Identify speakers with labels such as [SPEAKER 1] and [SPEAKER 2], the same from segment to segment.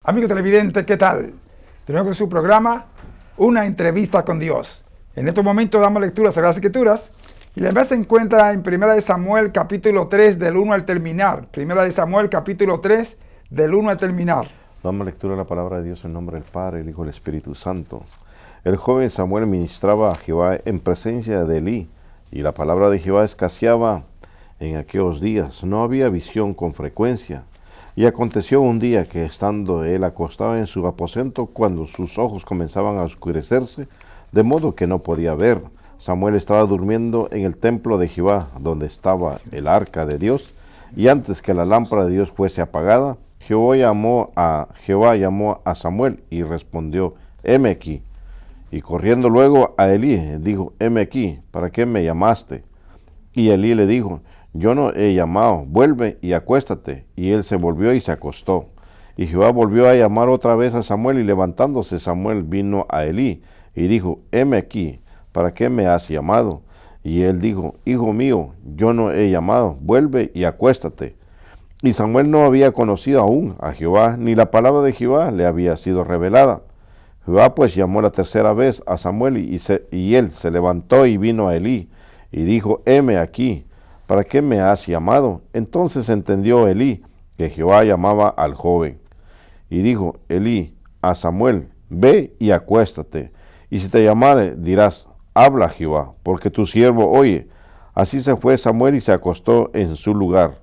[SPEAKER 1] Amigo televidente, ¿qué tal? Tenemos con su programa Una entrevista con Dios. En estos momentos damos lectura a las Escrituras y la vez se encuentra en 1 Samuel capítulo 3 del 1 al terminar. 1 Samuel capítulo 3 del 1 al terminar.
[SPEAKER 2] Damos lectura a la palabra de Dios en nombre del Padre, el Hijo y el Espíritu Santo. El joven Samuel ministraba a Jehová en presencia de Elí, y la palabra de Jehová escaseaba en aquellos días. No había visión con frecuencia. Y aconteció un día que, estando él acostado en su aposento, cuando sus ojos comenzaban a oscurecerse, de modo que no podía ver, Samuel estaba durmiendo en el templo de Jehová, donde estaba el arca de Dios, y antes que la lámpara de Dios fuese apagada, Jehová llamó a Samuel, y respondió: heme aquí. Y corriendo luego a Elí, dijo: heme aquí, ¿para qué me llamaste? Y Elí le dijo: yo no he llamado, vuelve y acuéstate. Y él se volvió y se acostó. Y Jehová volvió a llamar otra vez a Samuel, y levantándose Samuel vino a Elí, y dijo: heme aquí, ¿para qué me has llamado? Y él dijo: hijo mío, yo no he llamado, vuelve y acuéstate. Y Samuel no había conocido aún a Jehová, ni la palabra de Jehová le había sido revelada. Jehová pues llamó la tercera vez a Samuel, y él se levantó y vino a Elí, y dijo: heme aquí, ¿para qué me has llamado? Entonces entendió Elí que Jehová llamaba al joven. Y dijo Elí a Samuel: ve y acuéstate, y si te llamare, dirás: habla Jehová, porque tu siervo oye. Así se fue Samuel y se acostó en su lugar.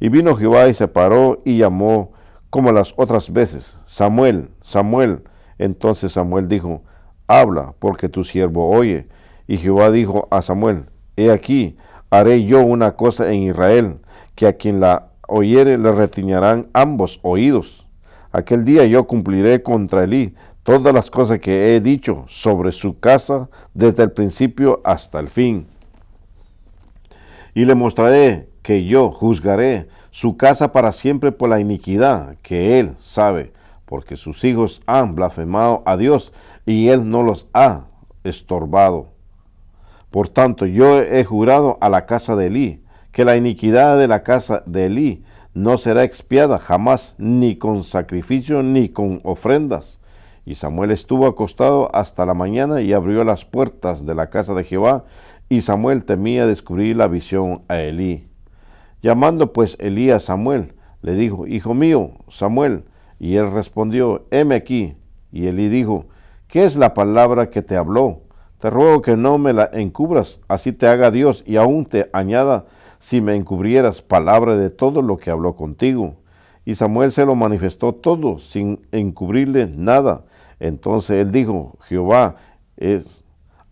[SPEAKER 2] Y vino Jehová y se paró y llamó como las otras veces: Samuel, Samuel. Entonces Samuel dijo: habla, porque tu siervo oye. Y Jehová dijo a Samuel: he aquí, haré yo una cosa en Israel, que a quien la oyere le retiñarán ambos oídos. Aquel día yo cumpliré contra Elí todas las cosas que he dicho sobre su casa desde el principio hasta el fin. Y le mostraré que yo juzgaré su casa para siempre por la iniquidad que él sabe, porque sus hijos han blasfemado a Dios y él no los ha estorbado. Por tanto, yo he jurado a la casa de Elí, que la iniquidad de la casa de Elí no será expiada jamás, ni con sacrificio, ni con ofrendas. Y Samuel estuvo acostado hasta la mañana, y abrió las puertas de la casa de Jehová, y Samuel temía descubrir la visión a Elí. Llamando pues Elí a Samuel, le dijo: hijo mío, Samuel. Y él respondió: heme aquí. Y Elí dijo: ¿qué es la palabra que te habló? Te ruego que no me la encubras, así te haga Dios, y aún te añada, si me encubrieras palabra de todo lo que habló contigo. Y Samuel se lo manifestó todo, sin encubrirle nada. Entonces él dijo: Jehová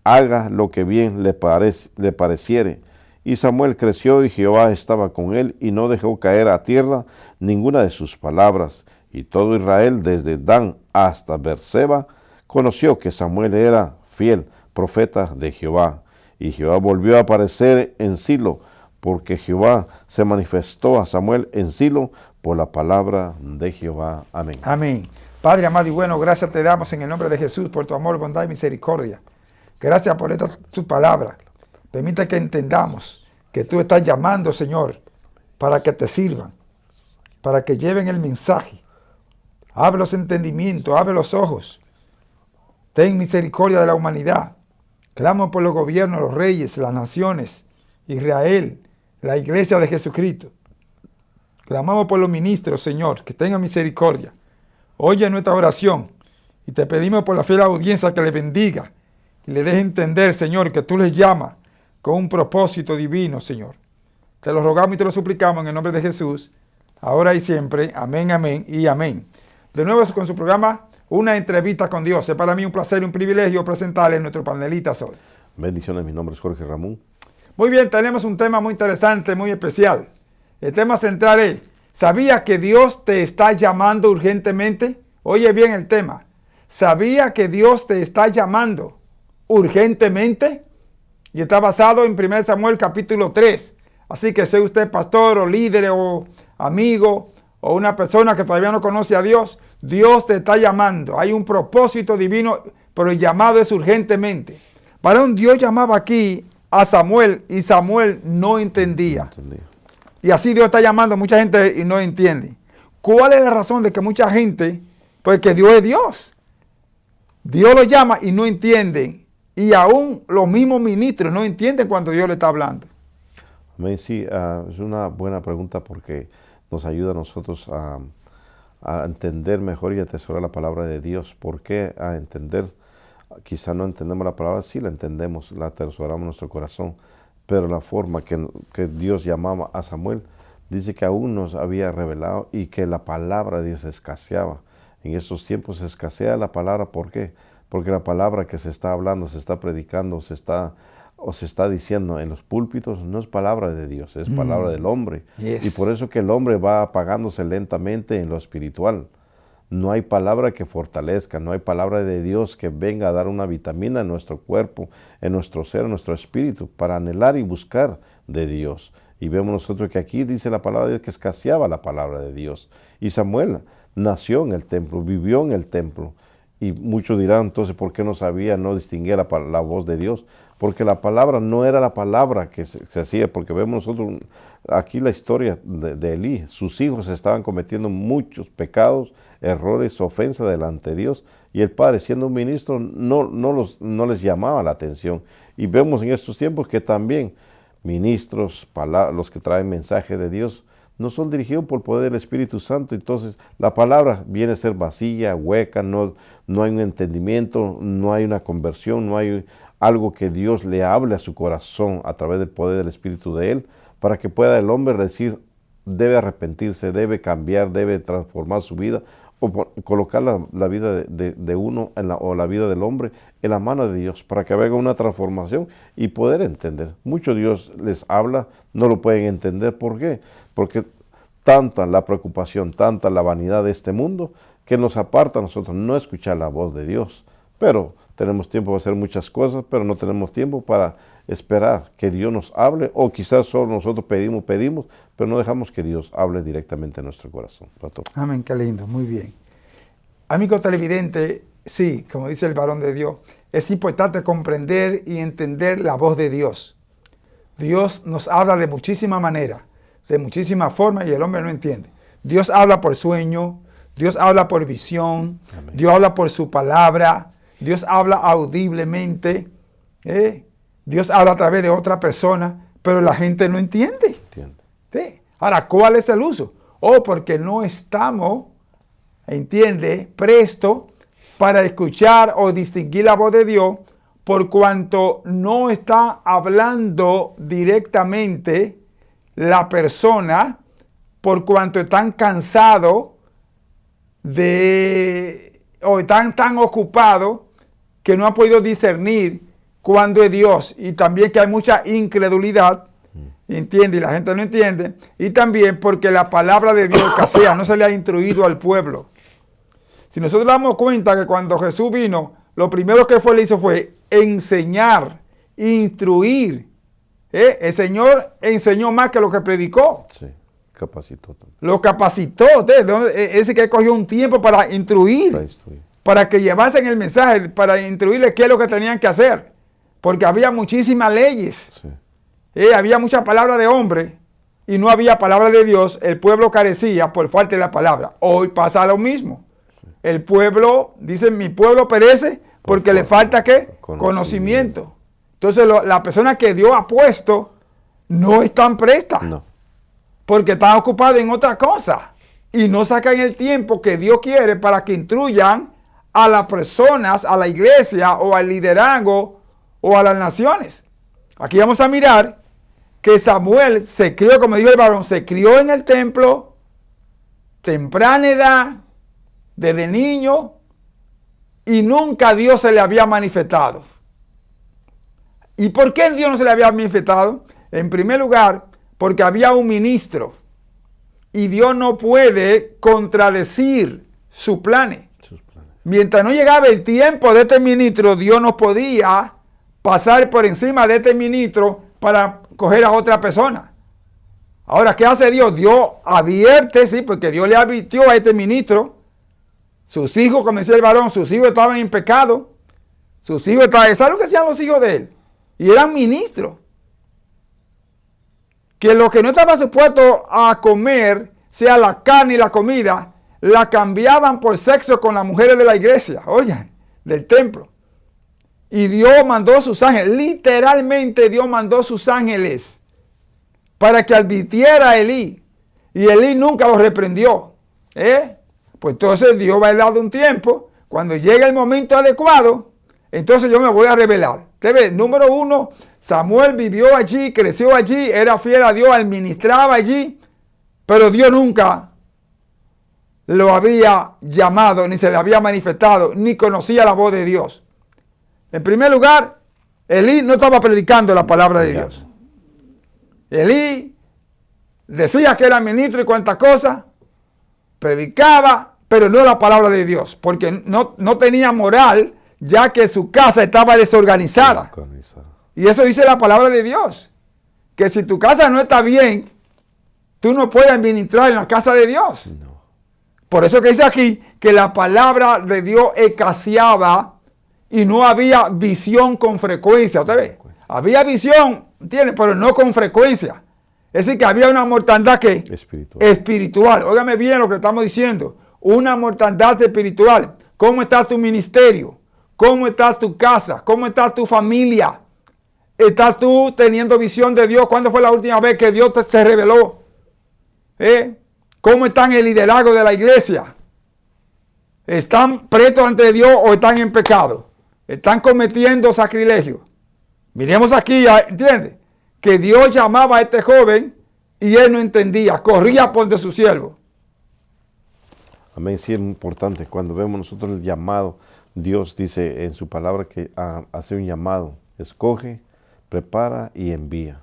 [SPEAKER 2] haga lo que bien le pareciere. Y Samuel creció, y Jehová estaba con él, y no dejó caer a tierra ninguna de sus palabras. Y todo Israel, desde Dan hasta Beerseba, conoció que Samuel era fiel profeta de Jehová. Y Jehová volvió a aparecer en Silo, porque Jehová se manifestó a Samuel en Silo por la palabra de Jehová. Amén.
[SPEAKER 1] Amén. Padre amado y bueno, gracias te damos en el nombre de Jesús por tu amor, bondad y misericordia. Gracias por esta tu palabra. Permite que entendamos que tú estás llamando, Señor, para que te sirvan, para que lleven el mensaje. Abre los entendimientos, abre los ojos. Ten misericordia de la humanidad. Clamo por los gobiernos, los reyes, las naciones, Israel, la iglesia de Jesucristo. Clamamos por los ministros, Señor, que tengan misericordia. Oye nuestra oración y te pedimos por la fiel audiencia que le bendiga y le deje entender, Señor, que tú les llamas con un propósito divino, Señor. Te lo rogamos y te lo suplicamos en el nombre de Jesús, ahora y siempre. Amén, amén y amén. De nuevo con su programa Una entrevista con Dios. Es para mí un placer y un privilegio presentarles a nuestros panelistas hoy.
[SPEAKER 2] Bendiciones, mi nombre es Jorge Ramón.
[SPEAKER 1] Muy bien, tenemos un tema muy interesante, muy especial. El tema central es: ¿sabía que Dios te está llamando urgentemente? Oye bien el tema. ¿Sabía que Dios te está llamando urgentemente? Y está basado en 1 Samuel capítulo 3. Así que sea usted pastor o líder o amigo o una persona que todavía no conoce a Dios, Dios te está llamando. Hay un propósito divino, pero el llamado es urgentemente. Varón, Dios llamaba aquí a Samuel y Samuel no entendía. Y así Dios está llamando a mucha gente y no entiende. ¿Cuál es la razón de que mucha gente, pues que Dios es Dios? Dios lo llama y no entienden. Y aún los mismos ministros no entienden cuando Dios le está hablando.
[SPEAKER 2] Amén, sí, es una buena pregunta porque nos ayuda a nosotros a entender mejor y atesorar la palabra de Dios. ¿Por qué a entender? Quizá no entendemos la palabra, sí la entendemos, la atesoramos en nuestro corazón, pero la forma que Dios llamaba a Samuel, dice que aún nos había revelado y que la palabra de Dios escaseaba. En esos tiempos escasea la palabra, ¿por qué? Porque la palabra que se está hablando, se está predicando, se está diciendo en los púlpitos, no es palabra de Dios, es palabra del hombre.
[SPEAKER 1] Yes.
[SPEAKER 2] Y por eso que el hombre va apagándose lentamente en lo espiritual. No hay palabra que fortalezca, no hay palabra de Dios que venga a dar una vitamina en nuestro cuerpo, en nuestro ser, en nuestro espíritu, para anhelar y buscar de Dios. Y vemos nosotros que aquí dice la palabra de Dios que escaseaba la palabra de Dios. Y Samuel nació en el templo, vivió en el templo. Y muchos dirán entonces, ¿por qué no sabía, no distinguía la voz de Dios? Porque la palabra no era la palabra que se hacía, porque vemos nosotros aquí la historia de Elí. Sus hijos estaban cometiendo muchos pecados, errores, ofensas delante de Dios. Y el padre, siendo un ministro, no les llamaba la atención. Y vemos en estos tiempos que también ministros, los que traen mensaje de Dios, no son dirigidos por el poder del Espíritu Santo. Entonces la palabra viene a ser vacía, hueca, no hay un entendimiento, no hay una conversión, no hay algo que Dios le hable a su corazón a través del poder del Espíritu de Él, para que pueda el hombre decir, debe arrepentirse, debe cambiar, debe transformar su vida, o colocar la vida de uno o la vida del hombre en la mano de Dios, para que haga una transformación y poder entender. Mucho Dios les habla, no lo pueden entender. ¿Por qué? Porque tanta la preocupación, tanta la vanidad de este mundo, que nos aparta a nosotros no escuchar la voz de Dios. Pero tenemos tiempo para hacer muchas cosas, pero no tenemos tiempo para esperar que Dios nos hable, o quizás solo nosotros pedimos, pero no dejamos que Dios hable directamente en nuestro corazón. Pastor.
[SPEAKER 1] Amén, qué lindo, muy bien. Amigo televidente, sí, como dice el varón de Dios, es importante comprender y entender la voz de Dios. Dios nos habla de muchísimas maneras, de muchísimas formas, y el hombre no entiende. Dios habla por sueño, Dios habla por visión, amén. Dios habla por su palabra, Dios habla audiblemente, Dios habla a través de otra persona, pero la gente no entiende. ¿Sí? Ahora, ¿cuál es el uso? Porque no estamos, presto para escuchar o distinguir la voz de Dios, por cuanto no está hablando directamente la persona, por cuanto están cansados o están tan ocupados que no han podido discernir cuándo es Dios, y también que hay mucha incredulidad, ¿entiende? Y la gente no entiende, y también porque la palabra de Dios escasea, no se le ha instruido al pueblo. Si nosotros damos cuenta que cuando Jesús vino, lo primero que le hizo fue enseñar, instruir. El Señor enseñó más que lo que predicó.
[SPEAKER 2] Sí, capacitó también.
[SPEAKER 1] Lo capacitó. Ese que cogió un tiempo para instruir. Para que llevasen el mensaje, para instruirles qué es lo que tenían que hacer. Porque había muchísimas leyes. Sí. Había mucha palabra de hombre y no había palabra de Dios. El pueblo carecía por falta de la palabra. Hoy pasa lo mismo. Sí. El pueblo, dice, mi pueblo perece porque le falta ¿qué? Conocimiento. Entonces la persona que Dios ha puesto no están prestas. No. Porque están ocupados en otra cosa. Y no sacan el tiempo que Dios quiere para que instruyan a las personas, a la iglesia o al liderazgo o a las naciones. Aquí vamos a mirar que Samuel se crió, como dijo el varón, se crió en el templo, temprana edad, desde niño, y nunca Dios se le había manifestado. ¿Y por qué Dios no se le había manifestado? En primer lugar, porque había un ministro, y Dios no puede contradecir sus planes. Mientras no llegaba el tiempo de este ministro, Dios no podía pasar por encima de este ministro para coger a otra persona. Ahora, ¿qué hace Dios? Dios advierte, sí, porque Dios le advirtió a este ministro. Sus hijos, como decía el varón, sus hijos estaban en pecado. Sus hijos estaban, ¿sabes lo que hacían los hijos de él? Y eran ministros. Que los que no estaban supuestos a comer sea la carne y la comida, la cambiaban por sexo con las mujeres de la iglesia, oigan, del templo. Y Dios mandó sus ángeles, literalmente Dios mandó sus ángeles para que advirtiera a Elí. Y Elí nunca lo reprendió. Pues entonces Dios va a dar un tiempo, cuando llegue el momento adecuado, entonces yo me voy a revelar. Usted ve, número 1, Samuel vivió allí, creció allí, era fiel a Dios, administraba allí, pero Dios nunca lo había llamado, ni se le había manifestado, ni conocía la voz de Dios. En primer lugar, Elí no estaba predicando la palabra de Dios. Elí decía que era ministro y cuantas cosas, predicaba, pero no la palabra de Dios, porque no tenía moral, ya que su casa estaba desorganizada. Y eso dice la palabra de Dios, que si tu casa no está bien, tú no puedes ministrar en la casa de Dios. No. Por eso que dice aquí que la palabra de Dios escaseaba y no había visión con frecuencia. ¿Usted ve? Había visión, ¿entiende? Pero no con frecuencia. Es decir, que había una mortandad que espiritual. Óigame bien lo que estamos diciendo. Una mortandad espiritual. ¿Cómo está tu ministerio? ¿Cómo está tu casa? ¿Cómo está tu familia? ¿Estás tú teniendo visión de Dios? ¿Cuándo fue la última vez que Dios se reveló? ¿Cómo están el liderazgo de la iglesia? ¿Están pretos ante Dios o están en pecado? ¿Están cometiendo sacrilegio? Miremos aquí, ¿entiende? Que Dios llamaba a este joven y él no entendía, corría por de su siervo.
[SPEAKER 2] Amén, sí es importante. Cuando vemos nosotros el llamado, Dios dice en su palabra que hace un llamado, escoge, prepara y envía.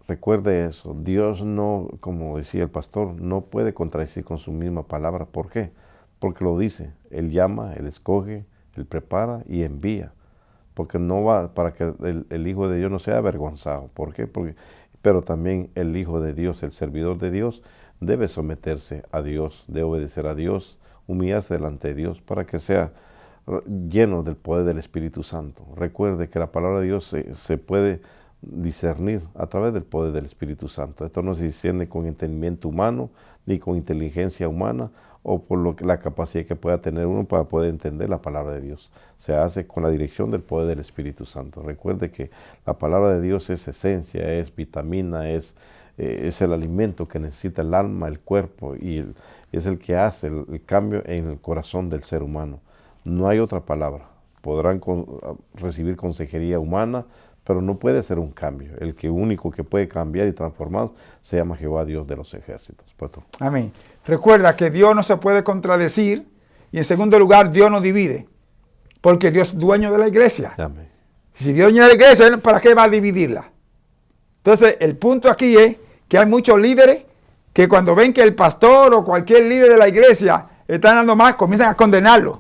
[SPEAKER 2] Recuerde eso, Dios no, como decía el pastor, no puede contradecir con su misma palabra. ¿Por qué? Porque lo dice, Él llama, Él escoge, Él prepara y envía. Porque no va para que el Hijo de Dios no sea avergonzado. ¿Por qué? Pero también el Hijo de Dios, el servidor de Dios, debe someterse a Dios, debe obedecer a Dios, humillarse delante de Dios para que sea lleno del poder del Espíritu Santo. Recuerde que la palabra de Dios se puede discernir a través del poder del Espíritu Santo. Esto no se discierne con entendimiento humano, ni con inteligencia humana, o por la capacidad que pueda tener uno para poder entender la palabra de Dios. Se hace con la dirección del poder del Espíritu Santo. Recuerde que la palabra de Dios es esencia, es vitamina, es el alimento que necesita el alma, el cuerpo, y es el que hace el cambio en el corazón del ser humano. No hay otra palabra. Podrán recibir consejería humana, pero no puede ser un cambio. El único que puede cambiar y transformar se llama Jehová Dios de los ejércitos. Pastor.
[SPEAKER 1] Amén. Recuerda que Dios no se puede contradecir y en segundo lugar Dios no divide, porque Dios es dueño de la iglesia.
[SPEAKER 2] Amén.
[SPEAKER 1] Si Dios es dueño de la iglesia, ¿para qué va a dividirla? Entonces el punto aquí es que hay muchos líderes que cuando ven que el pastor o cualquier líder de la iglesia está dando mal, comienzan a condenarlo.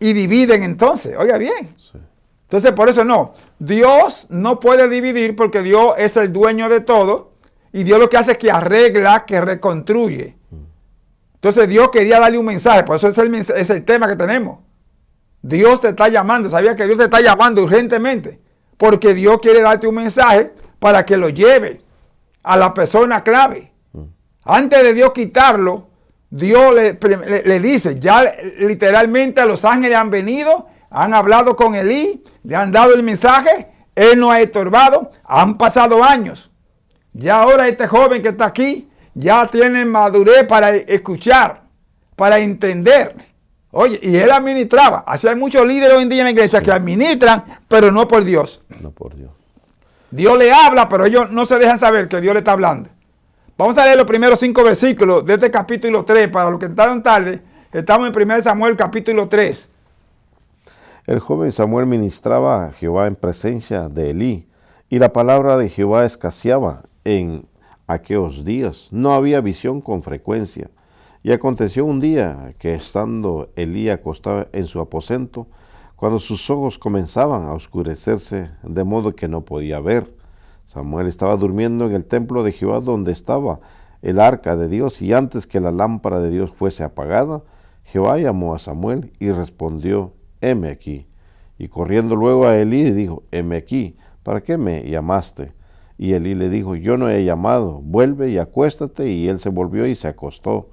[SPEAKER 1] Y dividen entonces. Oiga bien. Sí. Entonces, por eso no. Dios no puede dividir porque Dios es el dueño de todo. Y Dios lo que hace es que arregla, que reconstruye. Entonces, Dios quería darle un mensaje. Por eso es el tema que tenemos. Dios te está llamando. ¿Sabías que Dios te está llamando urgentemente? Porque Dios quiere darte un mensaje para que lo lleve a la persona clave. Antes de Dios quitarlo, Dios le dice, ya literalmente los ángeles han venido, han hablado con Elí, le han dado el mensaje, él no ha estorbado, han pasado años. Ya ahora este joven que está aquí, ya tiene madurez para escuchar, para entender. Oye, y él administraba. Así hay muchos líderes hoy en día en la iglesia que administran, pero no por Dios.
[SPEAKER 2] No por Dios.
[SPEAKER 1] Dios le habla, pero ellos no se dejan saber que Dios le está hablando. Vamos a leer los primeros 5 versículos de este capítulo 3. Para los que entraron tarde, estamos en 1 Samuel capítulo 3.
[SPEAKER 2] El joven Samuel ministraba a Jehová en presencia de Elí, y la palabra de Jehová escaseaba en aquellos días. No había visión con frecuencia. Y aconteció un día que estando Elí acostado en su aposento, cuando sus ojos comenzaban a oscurecerse, de modo que no podía ver, Samuel estaba durmiendo en el templo de Jehová donde estaba el arca de Dios, y antes que la lámpara de Dios fuese apagada, Jehová llamó a Samuel y respondió, heme aquí. Y corriendo luego a Elí dijo, heme aquí, ¿para qué me llamaste? Y Elí le dijo, yo no he llamado, vuelve y acuéstate. Y él se volvió y se acostó.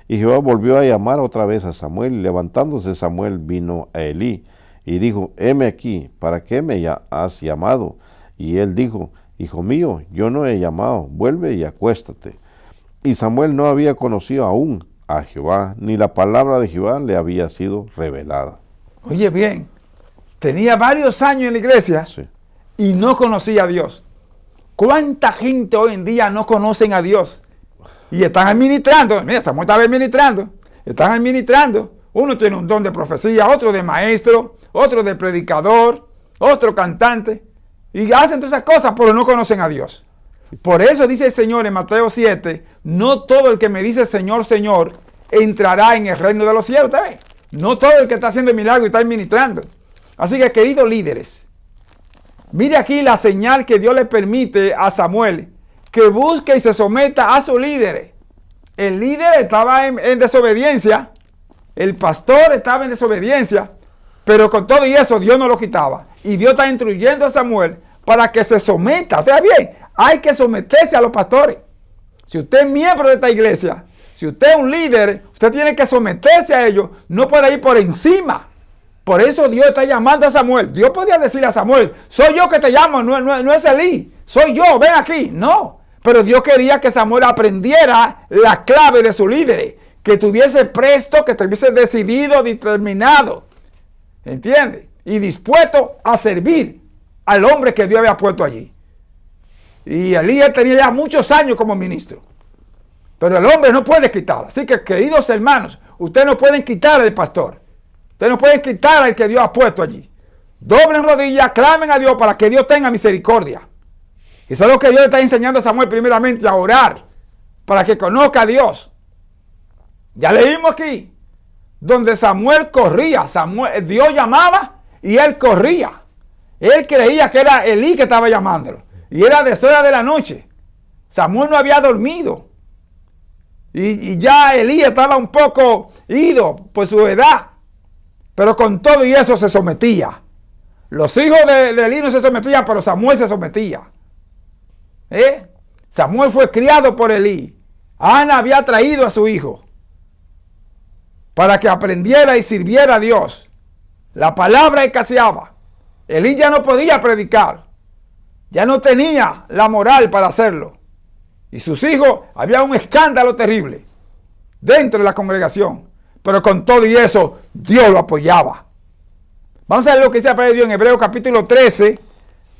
[SPEAKER 2] Y Jehová volvió a llamar otra vez a Samuel, y levantándose Samuel vino a Elí, y dijo, heme aquí, ¿para qué me has llamado? Y él dijo, hijo mío, yo no he llamado, vuelve y acuéstate. Y Samuel no había conocido aún a Jehová, ni la palabra de Jehová le había sido revelada.
[SPEAKER 1] Oye bien, tenía varios años en la iglesia
[SPEAKER 2] Sí.
[SPEAKER 1] y no conocía a Dios. ¿Cuánta gente hoy en día no conocen a Dios? Y están administrando. Mira, Samuel estaba administrando. Están administrando. Uno tiene un don de profecía, otro de maestro, otro de predicador, otro cantante. Y hacen todas esas cosas, pero no conocen a Dios. Por eso dice el Señor en Mateo 7, no todo el que me dice Señor, Señor, entrará en el reino de los cielos. ¿Te ves? No todo el que está haciendo el milagro y está administrando. Así que, queridos líderes, mire aquí la señal que Dios le permite a Samuel, que busque y se someta a sus líderes. El líder estaba en desobediencia, el pastor estaba en desobediencia, pero con todo y eso Dios no lo quitaba. Y Dios está instruyendo a Samuel para que se someta. ¿Está bien? Hay que someterse a los pastores. Si usted es miembro de esta iglesia, si usted es un líder, usted tiene que someterse a ellos, no puede ir por encima. Por eso Dios está llamando a Samuel. Dios podía decirle a Samuel, soy yo que te llamo, no es Elí, soy yo, ven aquí. No, pero Dios quería que Samuel aprendiera la clave de su líder, que estuviese presto, que estuviese decidido, determinado, ¿entiende? Y dispuesto a servir al hombre que Dios había puesto allí. Y Elías tenía ya muchos años como ministro. Pero el hombre no puede quitar. Así que, queridos hermanos, ustedes no pueden quitar al pastor. Ustedes no pueden quitar al que Dios ha puesto allí. Doblen rodillas, clamen a Dios para que Dios tenga misericordia. Y eso es lo que Dios le está enseñando a Samuel primeramente, a orar, para que conozca a Dios. Ya leímos aquí, donde Samuel corría. Dios llamaba y él corría. Él creía que era Elí que estaba llamándolo. Y era de horas de la noche. Samuel no había dormido. Y ya Elí estaba un poco ido por su edad. Pero con todo y eso se sometía. Los hijos de Elí no se sometían, pero Samuel se sometía. Samuel fue criado por Elí. Ana había traído a su hijo para que aprendiera y sirviera a Dios. La palabra escaseaba. Elí ya no podía predicar. Ya no tenía la moral para hacerlo. Y sus hijos, había un escándalo terrible dentro de la congregación. Pero con todo y eso, Dios lo apoyaba. Vamos a ver lo que dice la palabra de Dios en Hebreos capítulo 13,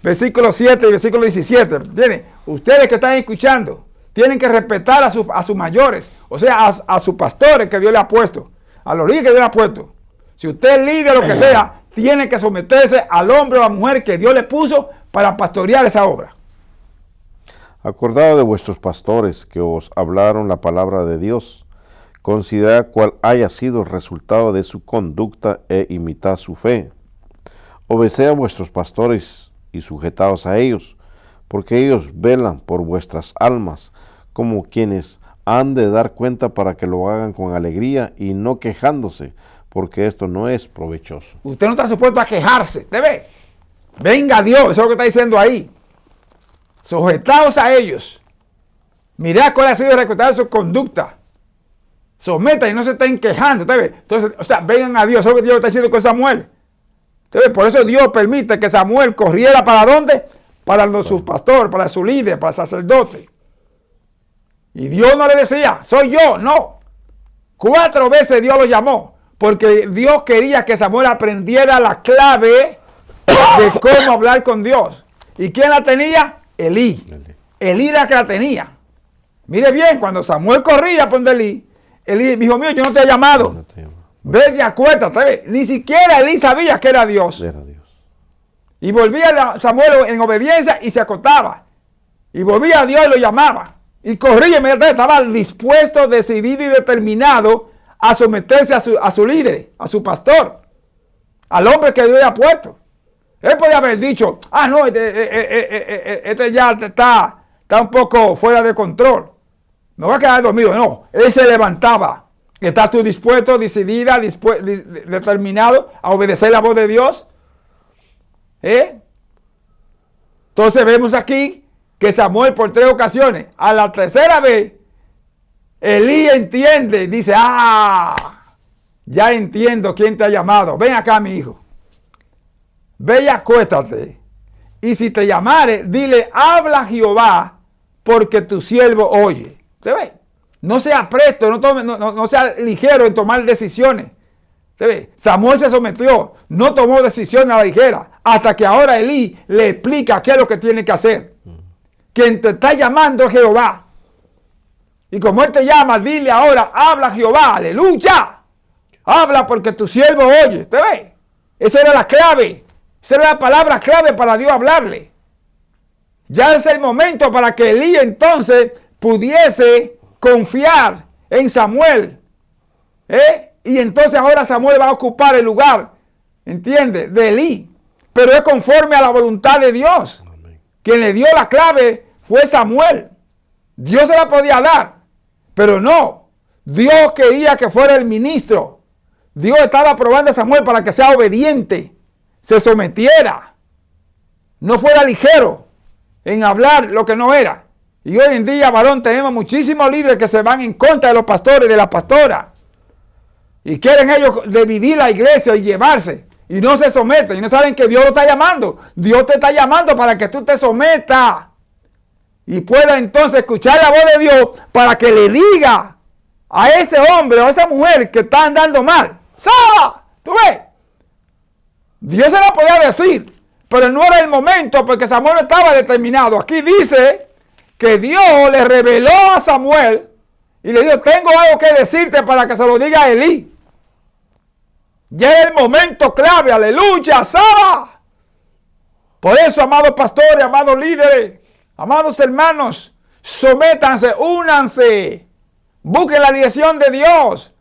[SPEAKER 1] versículo 7 y versículo 17. ¿Entienden? Ustedes que están escuchando, tienen que respetar a sus mayores, o sea, a sus pastores que Dios le ha puesto, a los líderes que Dios le ha puesto. Si usted es líder, lo que sea, tiene que someterse al hombre o a la mujer que Dios le puso para pastorear esa obra.
[SPEAKER 2] Acordado de vuestros pastores que os hablaron la palabra de Dios, considerad cuál haya sido el resultado de su conducta e imitad su fe. Obedeced a vuestros pastores y sujetaos a ellos, porque ellos velan por vuestras almas, como quienes han de dar cuenta para que lo hagan con alegría y no quejándose, porque esto no es provechoso.
[SPEAKER 1] Usted no está supuesto a quejarse, ¿te ve? Venga Dios, eso es lo que está diciendo ahí. Sujetaos a ellos. Mirad cuál ha sido el resultado de su conducta. Sometan y no se estén quejando, ¿te ve? Entonces, o sea, vengan a Dios, eso es lo que Dios está diciendo con Samuel. ¿Te ve? Por eso Dios permite que Samuel corriera ¿para dónde? Para su pastor, para su líder, para el sacerdote. Y Dios no le decía, soy yo, no. 4 veces Dios lo llamó, porque Dios quería que Samuel aprendiera la clave de cómo hablar con Dios. ¿Y quién la tenía? Elí. Elí era que la tenía. Mire bien, cuando Samuel corría por Elí, Elí, hijo mío, yo no te he llamado.
[SPEAKER 2] No te llamo.
[SPEAKER 1] Ve y acuéstate. Ni siquiera Elí sabía que era Dios.
[SPEAKER 2] Era Dios.
[SPEAKER 1] Y volvía Samuel en obediencia y se acostaba. Y volvía a Dios y lo llamaba. Y corría inmediatamente. Estaba dispuesto, decidido y determinado a someterse a su líder, a su pastor, al hombre que Dios le ha puesto. Él podía haber dicho, no, este ya está un poco fuera de control. Me voy a quedar dormido. No, él se levantaba. ¿Estás tú dispuesto, decidida, determinado a obedecer la voz de Dios? Entonces vemos aquí que Samuel por 3 ocasiones. A la tercera vez, Elí entiende y dice, ya entiendo quién te ha llamado. Ven acá, mi hijo. Ve y acuéstate. Y si te llamare, dile, habla Jehová, porque tu siervo oye. ¿Te ve? No sea presto, no sea ligero en tomar decisiones. ¿Te ve? Samuel se sometió, no tomó decisiones a la ligera, hasta que ahora Elí le explica qué es lo que tiene que hacer. Quien te está llamando es Jehová. Y como él te llama, dile ahora, habla Jehová, aleluya. Habla porque tu siervo oye. ¿Te ve? Esa era la clave. Esa era la palabra clave para Dios hablarle. Ya es el momento para que Elí entonces pudiese confiar en Samuel. Y entonces ahora Samuel va a ocupar el lugar, ¿entiendes? De Elí. Pero es conforme a la voluntad de Dios. Amén. Quien le dio la clave fue Samuel. Dios se la podía dar, pero no. Dios quería que fuera el ministro. Dios estaba probando a Samuel para que sea obediente, se sometiera, no fuera ligero en hablar lo que no era. Y hoy en día, varón, tenemos muchísimos líderes que se van en contra de los pastores y de la pastora. Y quieren ellos dividir la iglesia y llevarse. Y no se someten. Y no saben que Dios lo está llamando. Dios te está llamando para que tú te sometas. Y pueda entonces escuchar la voz de Dios para que le diga a ese hombre o a esa mujer que está andando mal. ¡Sala! ¿Tú ves? Dios se la podía decir. Pero no era el momento porque Samuel no estaba determinado. Aquí dice que Dios le reveló a Samuel y le dijo, tengo algo que decirte para que se lo diga a Elí. Ya es el momento clave, aleluya, Sara. Por eso, amados pastores, amados líderes, amados hermanos, sométanse, únanse, busquen la dirección de Dios.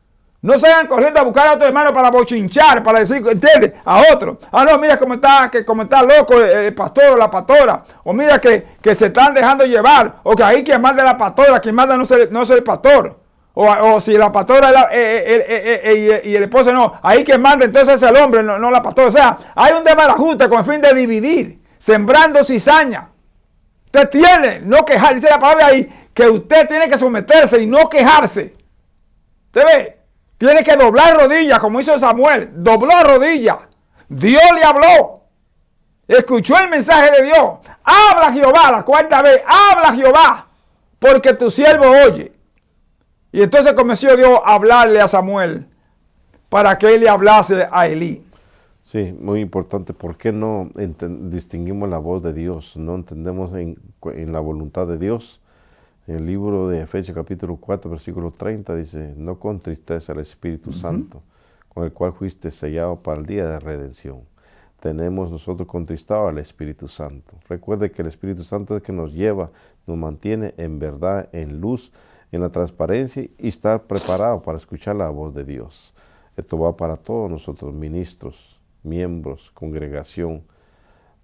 [SPEAKER 1] No se vayan corriendo a buscar a otro hermano para bochinchar, para decir, ¿entiendes? A otro. No, mira cómo está loco el pastor o la pastora. O mira que se están dejando llevar. O que ahí quien manda es la pastora, quien manda no es el pastor. O si la pastora y el esposo no, ahí quien manda entonces es el hombre, no la pastora. O sea, hay un desbarajuste con el fin de dividir, sembrando cizaña. Usted tiene, no quejar, dice la palabra ahí, que usted tiene que someterse y no quejarse. ¿Usted ve? Tiene que doblar rodillas, como hizo Samuel. Dobló rodillas. Dios le habló. Escuchó el mensaje de Dios. Habla Jehová, la cuarta vez. Habla Jehová, porque tu siervo oye. Y entonces comenzó Dios a hablarle a Samuel para que él le hablase a Elí.
[SPEAKER 2] Sí, muy importante. ¿Por qué no distinguimos la voz de Dios? No entendemos en la voluntad de Dios. En el libro de Efesios capítulo 4, versículo 30 dice, no contristeza al Espíritu Santo, con el cual fuiste sellado para el día de redención. Tenemos nosotros contristado al Espíritu Santo. Recuerde que el Espíritu Santo es el que nos lleva, nos mantiene en verdad, en luz, en la transparencia y estar preparado para escuchar la voz de Dios. Esto va para todos nosotros, ministros, miembros, congregación.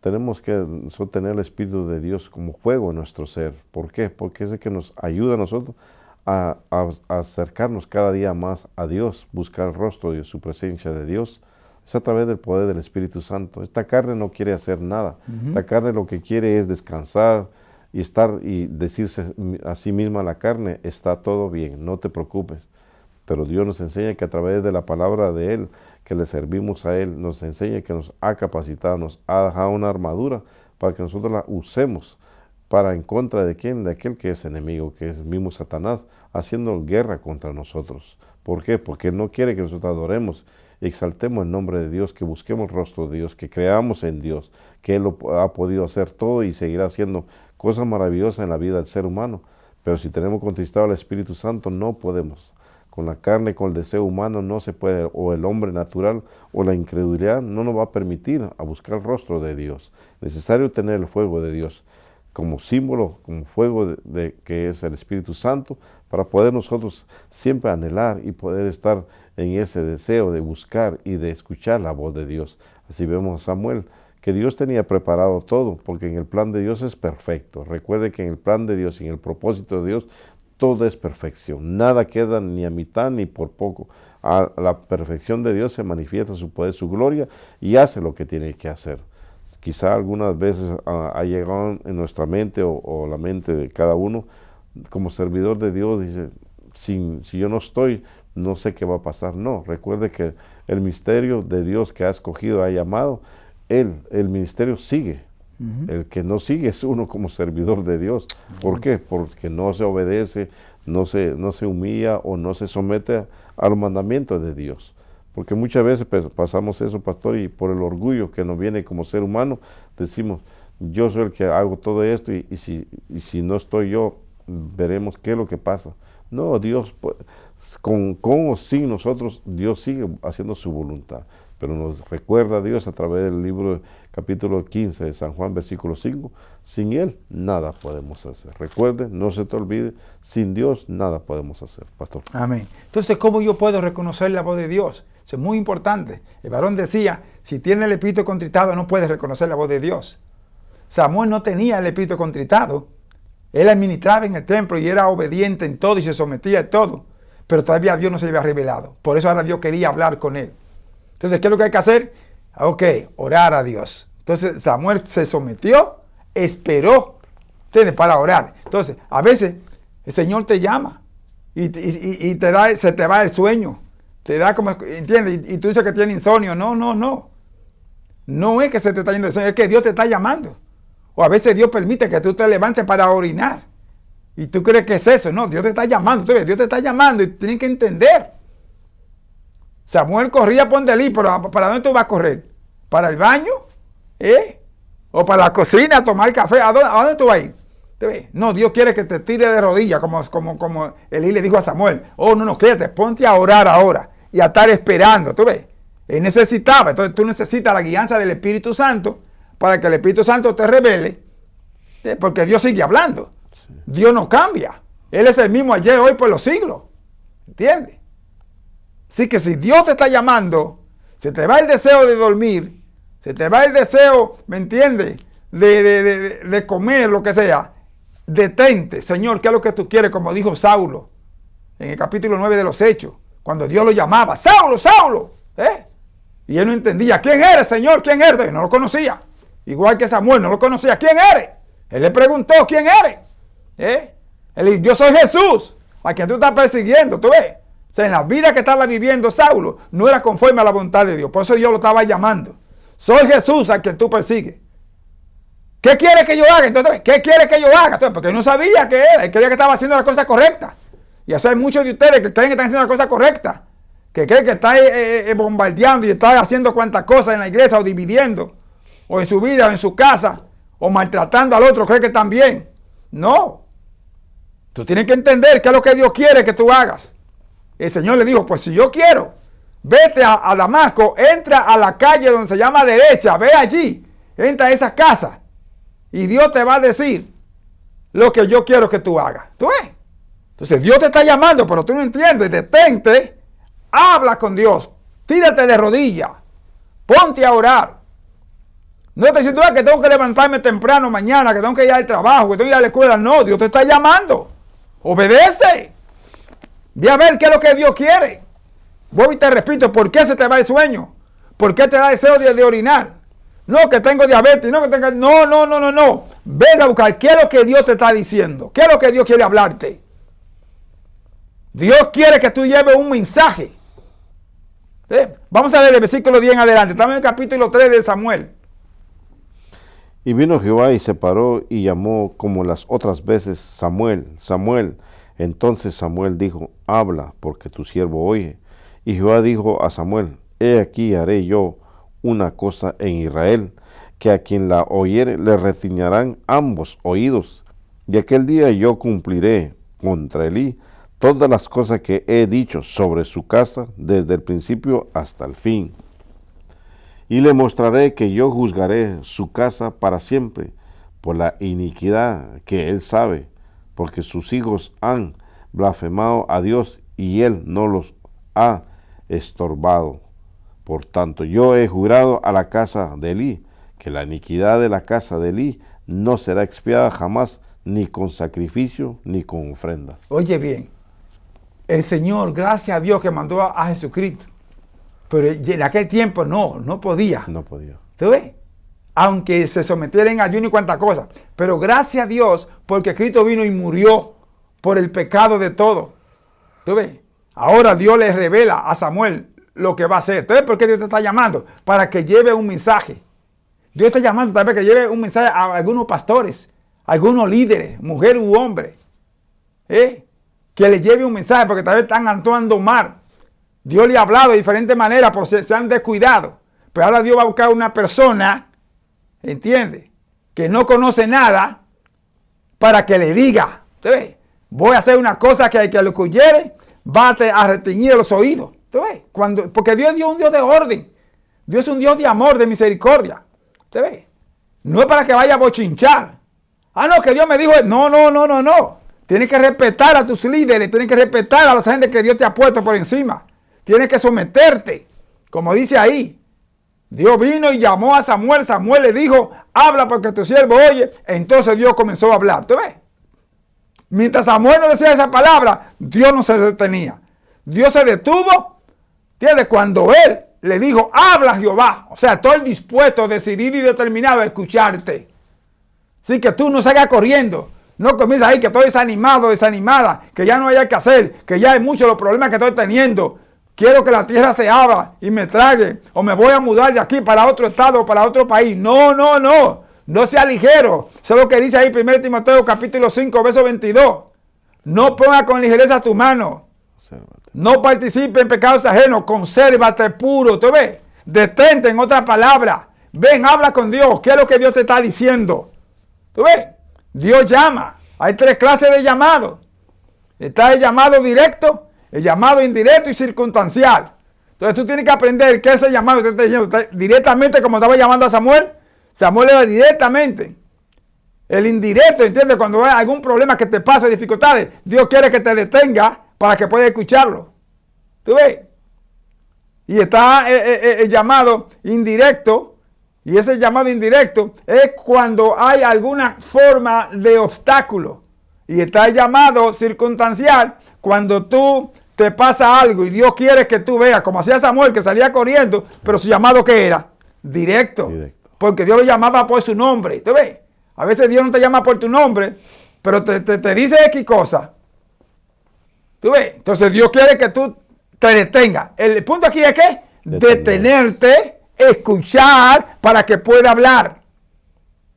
[SPEAKER 2] Tenemos que sostener el Espíritu de Dios como fuego en nuestro ser. ¿Por qué? Porque es el que nos ayuda a nosotros a acercarnos cada día más a Dios, buscar el rostro de su presencia de Dios. Es a través del poder del Espíritu Santo. Esta carne no quiere hacer nada. Esta carne lo que quiere es descansar y estar y decirse a sí misma la carne, está todo bien, no te preocupes. Pero Dios nos enseña que a través de la palabra de Él, que le servimos a Él, nos enseña que nos ha capacitado, nos ha dejado una armadura para que nosotros la usemos para en contra de quién, de aquel que es enemigo, que es el mismo Satanás, haciendo guerra contra nosotros. ¿Por qué? Porque Él no quiere que nosotros adoremos y exaltemos el nombre de Dios, que busquemos el rostro de Dios, que creamos en Dios, que Él lo ha podido hacer todo y seguirá haciendo cosas maravillosas en la vida del ser humano. Pero si tenemos contristado al Espíritu Santo, no podemos. Con la carne, con el deseo humano no se puede, o el hombre natural o la incredulidad no nos va a permitir a buscar el rostro de Dios. Necesario tener el fuego de Dios como símbolo, como fuego de que es el Espíritu Santo, para poder nosotros siempre anhelar y poder estar en ese deseo de buscar y de escuchar la voz de Dios. Así vemos a Samuel, que Dios tenía preparado todo, porque en el plan de Dios es perfecto. Recuerde que en el plan de Dios y en el propósito de Dios, todo es perfección, nada queda ni a mitad ni por poco. A la perfección de Dios se manifiesta su poder, su gloria y hace lo que tiene que hacer. quizá algunas veces ha llegado en nuestra mente o la mente de cada uno, como servidor de Dios, dice, si yo no estoy, no sé qué va a pasar. No, recuerde que el misterio de Dios que ha escogido, ha llamado, el ministerio sigue. El que no sigue es uno como servidor de Dios. ¿Por qué? Porque no se obedece, no se humilla o no se somete a los mandamientos de Dios. Porque muchas veces pasamos eso, pastor, y por el orgullo que nos viene como ser humano, decimos, yo soy el que hago todo esto y si no estoy yo, veremos qué es lo que pasa. No, Dios, con o sin nosotros, Dios sigue haciendo su voluntad. Pero nos recuerda a Dios a través del libro capítulo 15 de San Juan, versículo 5, sin Él nada podemos hacer. Recuerde, no se te olvide, sin Dios nada podemos hacer, pastor.
[SPEAKER 1] Amén. Entonces, ¿cómo yo puedo reconocer la voz de Dios? Eso es muy importante. El varón decía, si tiene el espíritu contritado, no puede reconocer la voz de Dios. Samuel no tenía el espíritu contritado. Él administraba en el templo y era obediente en todo y se sometía a todo. Pero todavía Dios no se le había revelado. Por eso ahora Dios quería hablar con él. Entonces, ¿qué es lo que hay que hacer? Ok, orar a Dios. Entonces, Samuel se sometió, esperó, ¿entiendes? Para orar. Entonces, a veces el Señor te llama y se te va el sueño. Te da como, ¿entiendes? Y tú dices que tienes insomnio. No. No es que se te está yendo el sueño, es que Dios te está llamando. O a veces Dios permite que tú te levantes para orinar. Y tú crees que es eso. No, Dios te está llamando. Dios te está llamando y tienes que entender. Samuel corría por Elí, pero ¿para dónde tú vas a correr? ¿Para el baño? ¿O para la cocina a tomar café? ¿A dónde tú vas a ir? No, Dios quiere que te tire de rodillas, como Elí le dijo a Samuel. Oh, no, quédate, ponte a orar ahora y a estar esperando. ¿Tú ves? Él necesitaba, entonces tú necesitas la guianza del Espíritu Santo para que el Espíritu Santo te revele, porque Dios sigue hablando. Sí. Dios no cambia. Él es el mismo ayer, hoy, por los siglos. ¿Entiendes? Así que si Dios te está llamando, se te va el deseo de dormir, se te va el deseo, ¿me entiendes? De comer, lo que sea. Detente, Señor, ¿qué es lo que tú quieres? Como dijo Saulo en el capítulo 9 de los Hechos, cuando Dios lo llamaba, Saulo, Saulo. Y él no entendía, ¿quién eres, Señor? ¿Quién eres? No lo conocía. Igual que Samuel, no lo conocía. ¿Quién eres? Él le preguntó, ¿quién eres? Él dijo, yo soy Jesús, a quien tú estás persiguiendo, ¿tú ves? O sea, en la vida que estaba viviendo Saulo, no era conforme a la voluntad de Dios. Por eso Dios lo estaba llamando. Soy Jesús a quien tú persigues. ¿Qué quiere que yo haga? Entonces, ¿qué quiere que yo haga? Entonces, porque él no sabía qué era. Él creía que estaba haciendo la cosa correcta. Y así hay muchos de ustedes que creen que están haciendo la cosa correcta. Que creen que está bombardeando y está haciendo cuantas cosas en la iglesia o dividiendo. O en su vida o en su casa. O maltratando al otro. Creen que están bien. No. Tú tienes que entender qué es lo que Dios quiere que tú hagas. El Señor le dijo, pues si yo quiero, vete a Damasco, entra a la calle donde se llama derecha, ve allí, entra a esa casa y Dios te va a decir lo que yo quiero que tú hagas. ¿Tú ves? Entonces Dios te está llamando, pero tú no entiendes, detente, habla con Dios, tírate de rodillas, ponte a orar. No te dices que tengo que levantarme temprano mañana, que tengo que ir al trabajo, que tengo que ir a la escuela. No, Dios te está llamando. Obedece. Ve a ver qué es lo que Dios quiere. Voy y te repito, ¿por qué se te va el sueño? ¿Por qué te da deseo de orinar? No, que tengo diabetes, no, que tengo... No. Ven a buscar qué es lo que Dios te está diciendo. ¿Qué es lo que Dios quiere hablarte? Dios quiere que tú lleves un mensaje. ¿Sí? Vamos a leer el versículo 10 en adelante. Estamos en el capítulo 3 de Samuel.
[SPEAKER 2] Y vino Jehová y se paró y llamó como las otras veces, Samuel, Samuel. Entonces Samuel dijo, habla, porque tu siervo oye. Y Jehová dijo a Samuel, he aquí haré yo una cosa en Israel, que a quien la oyere le retiñarán ambos oídos. Y aquel día yo cumpliré contra Elí todas las cosas que he dicho sobre su casa, desde el principio hasta el fin. Y le mostraré que yo juzgaré su casa para siempre, por la iniquidad que él sabe, porque sus hijos han blasfemado a Dios y él no los ha estorbado. Por tanto, yo he jurado a la casa de Elí, que la iniquidad de la casa de Elí no será expiada jamás, ni con sacrificio, ni con ofrendas.
[SPEAKER 1] Oye bien, el Señor, gracias a Dios que mandó a Jesucristo, pero en aquel tiempo no podía.
[SPEAKER 2] No podía.
[SPEAKER 1] ¿Tú ves? aunque se sometiera en ayuno y cuantas cosas. Pero gracias a Dios, porque Cristo vino y murió por el pecado de todos. ¿Tú ves? Ahora Dios le revela a Samuel lo que va a hacer. ¿Tú ves por qué Dios te está llamando? Para que lleve un mensaje. Dios está llamando tal vez que lleve un mensaje a algunos pastores, a algunos líderes, mujer u hombre. Que le lleve un mensaje porque tal vez están actuando mal. Dios le ha hablado de diferentes maneras, pero se han descuidado. Pero ahora Dios va a buscar una persona, ¿entiende?, que no conoce nada, para que le diga, ¿tú ves? Voy a hacer una cosa que al que lo oyere va a reteñir los oídos. ¿Tú ves? Porque Dios es un Dios de orden. Dios es un Dios de amor, de misericordia. ¿Tú ves? No es para que vaya a bochinchar. No, que Dios me dijo, no. Tienes que respetar a tus líderes, tienes que respetar a la gente que Dios te ha puesto por encima. Tienes que someterte, como dice ahí. Dios vino y llamó a Samuel. Samuel le dijo, habla porque tu siervo oye. Entonces Dios comenzó a hablar. ¿Tú ves? Mientras Samuel no decía esa palabra, Dios no se detenía. Dios se detuvo, ¿entiendes? Cuando él le dijo, habla Jehová. O sea, estoy dispuesto, decidido y determinado a escucharte. Así que tú no salgas corriendo. No comienzas ahí que estoy desanimado, desanimada, que ya no hay que hacer, que ya hay muchos los problemas que estoy teniendo. Quiero que la tierra se abra y me trague, o me voy a mudar de aquí para otro estado o para otro país. No. No sea ligero. Eso es lo que dice ahí 1 Timoteo capítulo 5, verso 22. No ponga con ligereza tu mano. Consérvate. No participe en pecados ajenos. Consérvate puro. ¿Tú ves? Detente, en otra palabra. Ven, habla con Dios. ¿Qué es lo que Dios te está diciendo? ¿Tú ves? Dios llama. Hay 3 clases de llamado. Está el llamado directo, el llamado indirecto y circunstancial. Entonces tú tienes que aprender qué es el llamado. Te está diciendo directamente, como estaba llamando a Samuel. Samuel era directamente. El indirecto, ¿entiendes? Cuando hay algún problema que te pasa, dificultades, Dios quiere que te detenga para que puedas escucharlo. ¿Tú ves? Y está el llamado indirecto. Y ese llamado indirecto es cuando hay alguna forma de obstáculo. Y está el llamado circunstancial cuando tú te pasa algo y Dios quiere que tú veas, como hacía Samuel, que salía corriendo, pero su llamado ¿qué era? Directo. Porque Dios lo llamaba por su nombre. ¿Tú ves? A veces Dios no te llama por tu nombre, pero te dice X cosa. ¿Tú ves? Entonces Dios quiere que tú te detengas. El punto aquí es que detenerte, escuchar para que pueda hablar.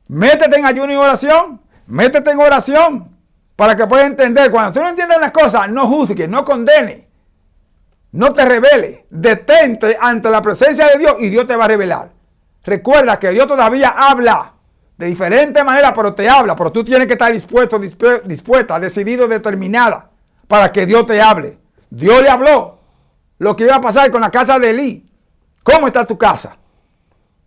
[SPEAKER 1] Métete en ayuno y oración. Métete en oración para que puedas entender. Cuando tú no entiendes las cosas, no juzgues, no condenes. No te rebeles. Detente ante la presencia de Dios y Dios te va a revelar. Recuerda que Dios todavía habla de diferentes maneras, pero te habla. Pero tú tienes que estar dispuesta, decidido, determinada para que Dios te hable. Dios le habló lo que iba a pasar con la casa de Elí. ¿Cómo está tu casa?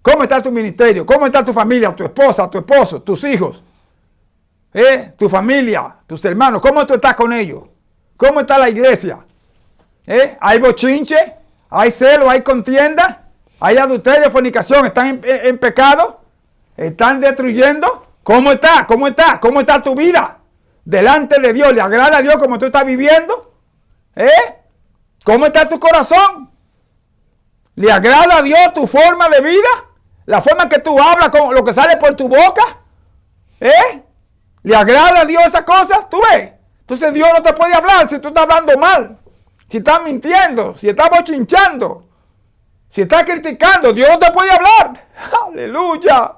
[SPEAKER 1] ¿Cómo está tu ministerio? ¿Cómo está tu familia, tu esposa, tu esposo, tus hijos? Tu familia, tus hermanos. ¿Cómo tú estás con ellos? ¿Cómo está la iglesia? ¿Hay bochinche? ¿Hay celo? ¿Hay contienda? ¿Hay adulterio, fornicación? ¿Están en pecado? ¿Están destruyendo? ¿Cómo está? ¿Cómo está? ¿Cómo está tu vida? Delante de Dios. ¿Le agrada a Dios como tú estás viviendo? ¿Cómo está tu corazón? ¿Le agrada a Dios tu forma de vida? ¿La forma que tú hablas con lo que sale por tu boca? ¿Le agrada a Dios esa cosa? ¿Tú ves? Entonces Dios no te puede hablar si tú estás hablando mal. Si estás mintiendo. Si estás bochinchando. Si estás criticando, Dios no te puede hablar. Aleluya.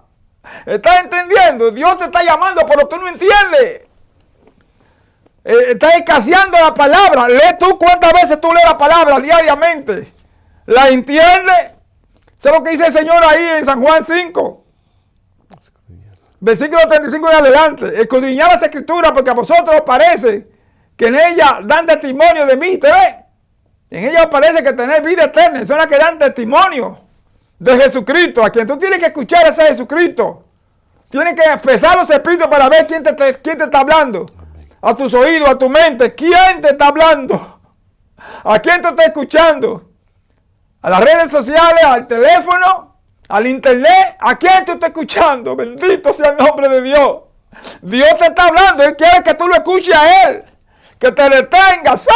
[SPEAKER 1] ¿Estás entendiendo? Dios te está llamando, pero tú no entiendes. Estás escaseando la palabra. Lee tú cuántas veces tú lees la palabra diariamente. ¿La entiendes? ¿Sabes lo que dice el Señor ahí en San Juan 5? Versículo 35 en adelante. Escudriñad las escrituras porque a vosotros os parece que en ellas dan testimonio de mí. ¿Te ves? En ella parece que tener vida eterna. Son las que dan testimonio de Jesucristo. A quien tú tienes que escuchar es a Jesucristo. Tienes que expresar los espíritus para ver quién te está hablando. A tus oídos, a tu mente. ¿Quién te está hablando? ¿A quién te está escuchando? ¿A las redes sociales? ¿Al teléfono? ¿Al internet? ¿A quién tú estás escuchando? Bendito sea el nombre de Dios. Dios te está hablando. Él quiere que tú lo escuches a Él. Que te detengas.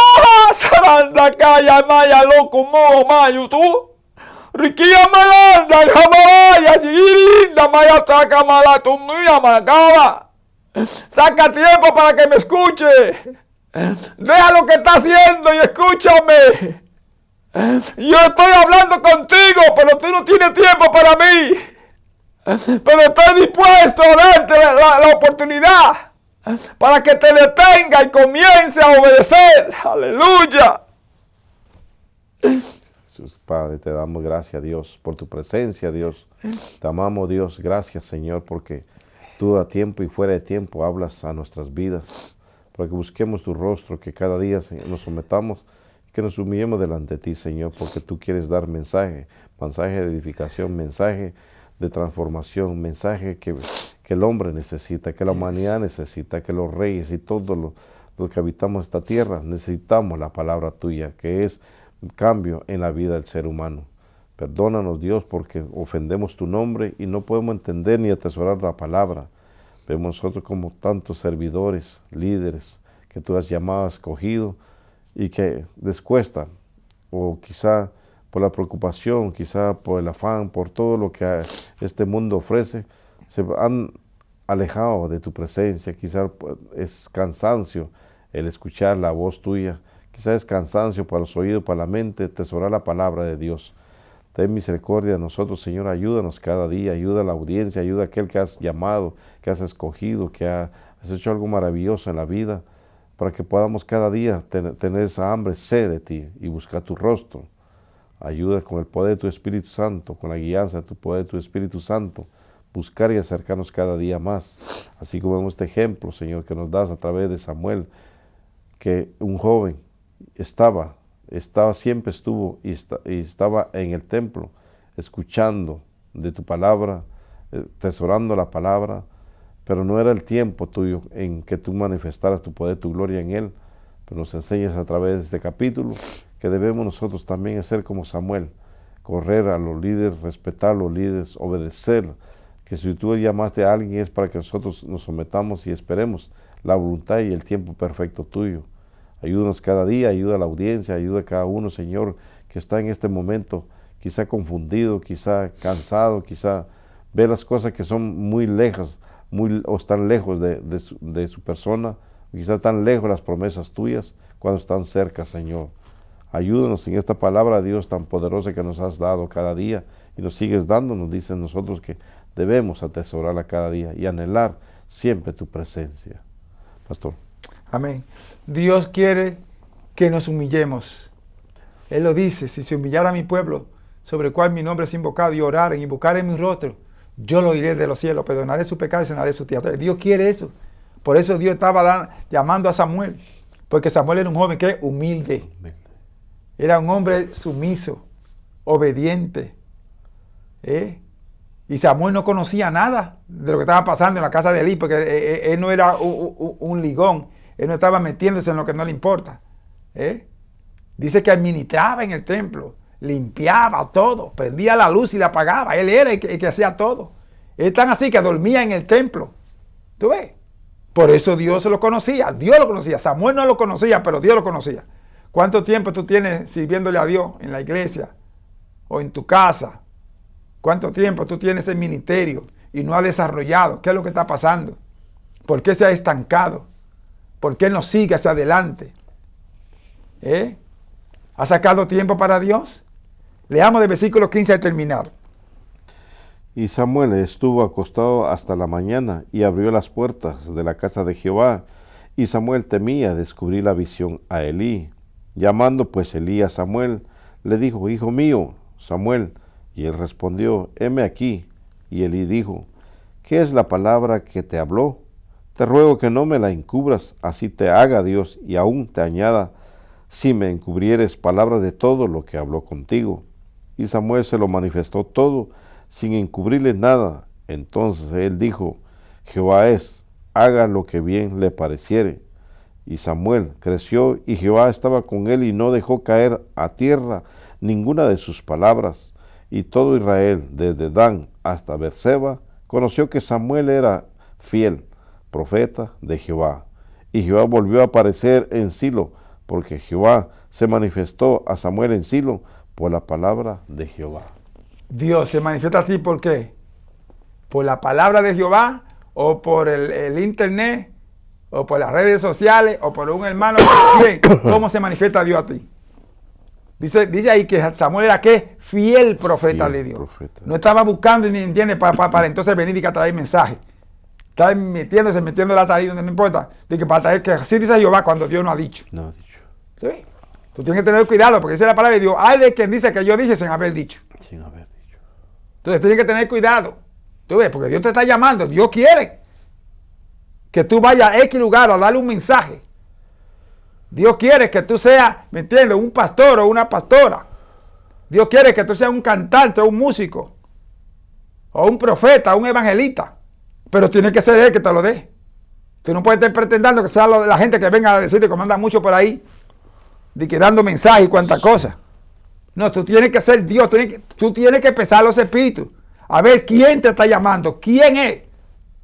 [SPEAKER 1] Saranda, calla, maya, loco, mojo, mayo, tú. Riquía malanda, jamaya, chirinda, mayataca, malatumía, malacaba. Saca tiempo para que me escuche. Deja lo que está haciendo y escúchame. Yo estoy hablando contigo, pero tú no tienes tiempo para mí. Pero estoy dispuesto a darte la oportunidad para que te detenga y comience a obedecer. Aleluya.
[SPEAKER 2] Jesús, Padre, te damos gracias, Dios, por tu presencia, Dios. Te amamos, Dios. Gracias, Señor, porque tú a tiempo y fuera de tiempo hablas a nuestras vidas, para que busquemos tu rostro, que cada día nos sometamos, que nos humillemos delante de ti, Señor, porque tú quieres dar mensaje de edificación, mensaje de transformación, mensaje que el hombre necesita, que la humanidad necesita, que los reyes y todos los que habitamos esta tierra necesitamos la palabra tuya, que es un cambio en la vida del ser humano. Perdónanos, Dios, porque ofendemos tu nombre y no podemos entender ni atesorar la palabra. Vemos nosotros como tantos servidores, líderes que tú has llamado, escogido, y que les cuesta, o quizá por la preocupación, quizá por el afán, por todo lo que este mundo ofrece, se han alejado de tu presencia. Quizá es cansancio el escuchar la voz tuya, quizá es cansancio para los oídos, para la mente, atesorar la palabra de Dios. Ten misericordia de nosotros, Señor, ayúdanos cada día, ayuda a la audiencia, ayuda a aquel que has llamado, que has escogido, que has hecho algo maravilloso en la vida, para que podamos cada día tener esa hambre, sed de ti y buscar tu rostro. Ayuda con el poder de tu Espíritu Santo, con la guianza de tu poder de tu Espíritu Santo, buscar y acercarnos cada día más. Así como vemos este ejemplo, Señor, que nos das a través de Samuel, que un joven siempre estuvo y estaba en el templo, escuchando de tu palabra, atesorando la palabra, pero no era el tiempo tuyo en que tú manifestaras tu poder, tu gloria en él. Pero nos enseñas a través de este capítulo que debemos nosotros también hacer como Samuel, correr a los líderes, respetar a los líderes, obedecer, que si tú llamaste a alguien es para que nosotros nos sometamos y esperemos la voluntad y el tiempo perfecto tuyo. Ayúdanos cada día, ayuda a la audiencia, ayuda a cada uno, Señor, que está en este momento quizá confundido, quizá cansado, quizá ve las cosas que son muy lejas, o están lejos de su persona, quizá tan lejos las promesas tuyas cuando están cerca, Señor. Ayúdanos en esta palabra, Dios, tan poderosa que nos has dado cada día y nos sigues dando. Nos dicen nosotros que debemos atesorarla cada día y anhelar siempre tu presencia. Pastor.
[SPEAKER 1] Amén. Dios quiere que nos humillemos. Él lo dice: si se humillara mi pueblo, sobre el cual mi nombre es invocado, y oraren y buscaren mi rostro, yo lo iré de los cielos, perdonaré su pecado y sanaré su tierra. Dios quiere eso. Por eso Dios estaba llamando a Samuel, porque Samuel era un joven que humilde. Era un hombre sumiso, obediente. Y Samuel no conocía nada de lo que estaba pasando en la casa de Elí, porque él no era un ligón. Él no estaba metiéndose en lo que no le importa. Dice que administraba en el templo, limpiaba todo, prendía la luz y la apagaba. Él era el que hacía todo. Es tan así que dormía en el templo. ¿Tú ves? Por eso Dios lo conocía. Dios lo conocía. Samuel no lo conocía, pero Dios lo conocía. ¿Cuánto tiempo tú tienes sirviéndole a Dios en la iglesia o en tu casa? ¿Cuánto tiempo tú tienes en ministerio y no has desarrollado? ¿Qué es lo que está pasando? ¿Por qué se ha estancado? ¿Por qué no sigue hacia adelante? ¿Ha sacado tiempo para Dios? Leamos del versículo 15 al terminar.
[SPEAKER 2] Y Samuel estuvo acostado hasta la mañana y abrió las puertas de la casa de Jehová. Y Samuel temía descubrir la visión a Elí. Llamando pues Elí a Samuel, le dijo: Hijo mío, Samuel. Y él respondió: heme aquí. Y Elí dijo: ¿qué es la palabra que te habló? Te ruego que no me la encubras, así te haga Dios y aún te añada, si me encubrieres palabra de todo lo que habló contigo. Y Samuel se lo manifestó todo, sin encubrirle nada. Entonces él dijo: Jehová es, haga lo que bien le pareciere. Y Samuel creció, y Jehová estaba con él, y no dejó caer a tierra ninguna de sus palabras. Y todo Israel, desde Dan hasta Beerseba, conoció que Samuel era fiel, profeta de Jehová. Y Jehová volvió a aparecer en Silo, porque Jehová se manifestó a Samuel en Silo por la palabra de Jehová.
[SPEAKER 1] Dios se manifiesta a ti, ¿por qué? ¿Por la palabra de Jehová? ¿O por el internet? ¿O por las redes sociales? ¿O por un hermano? ¿Quién? ¿Cómo se manifiesta Dios a ti? Dice ahí que Samuel era ¿qué? Fiel profeta de Dios. Profeta. No estaba buscando ni entiende para entonces venir y traer mensaje. Estaba metiendo la salida donde no importa. De que para traer que así dice Jehová cuando Dios no ha dicho. No ha dicho. ¿Sí? Tú tienes que tener cuidado porque dice la palabra de Dios. Hay de quien dice que yo dije sin haber dicho. Sin haber dicho. Entonces tienes que tener cuidado. Tú ves, porque Dios te está llamando. Dios quiere que tú vayas a X lugar a darle un mensaje. Dios quiere que tú seas, ¿me entiendes? Un pastor o una pastora. Dios quiere que tú seas un cantante o un músico. O un profeta, un evangelista. Pero tiene que ser Él que te lo dé. Tú no puedes estar pretendiendo que sea la gente que venga a decirte como anda mucho por ahí. De que dando mensajes y cuantas cosas. No, tú tienes que ser Dios. Tú tienes que pesar los espíritus. A ver quién te está llamando. ¿Quién es?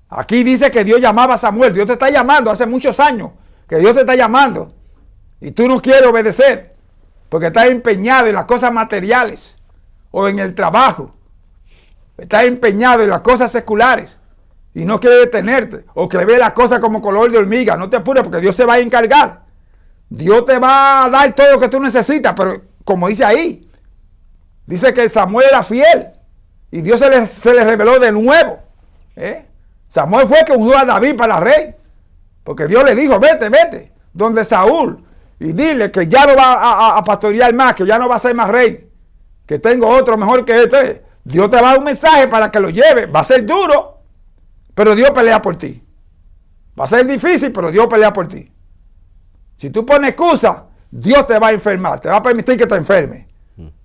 [SPEAKER 1] Aquí dice que Dios llamaba a Samuel. Dios te está llamando hace muchos años. Que Dios te está llamando. Y tú no quieres obedecer. Porque estás empeñado en las cosas materiales. O en el trabajo. Estás empeñado en las cosas seculares. Y no quieres detenerte. O que ve las cosas como color de hormiga. No te apures porque Dios se va a encargar. Dios te va a dar todo lo que tú necesitas. Pero como dice ahí. Dice que Samuel era fiel. Y Dios se le reveló de nuevo. Samuel fue que ungió a David para rey. Porque Dios le dijo, vete, donde Saúl. Y dile que ya no va a pastorear más, que ya no va a ser más rey. Que tengo otro mejor que este. Dios te va a dar un mensaje para que lo lleve. Va a ser duro, pero Dios pelea por ti. Va a ser difícil, pero Dios pelea por ti. Si tú pones excusa, Dios te va a enfermar. Te va a permitir que te enfermes.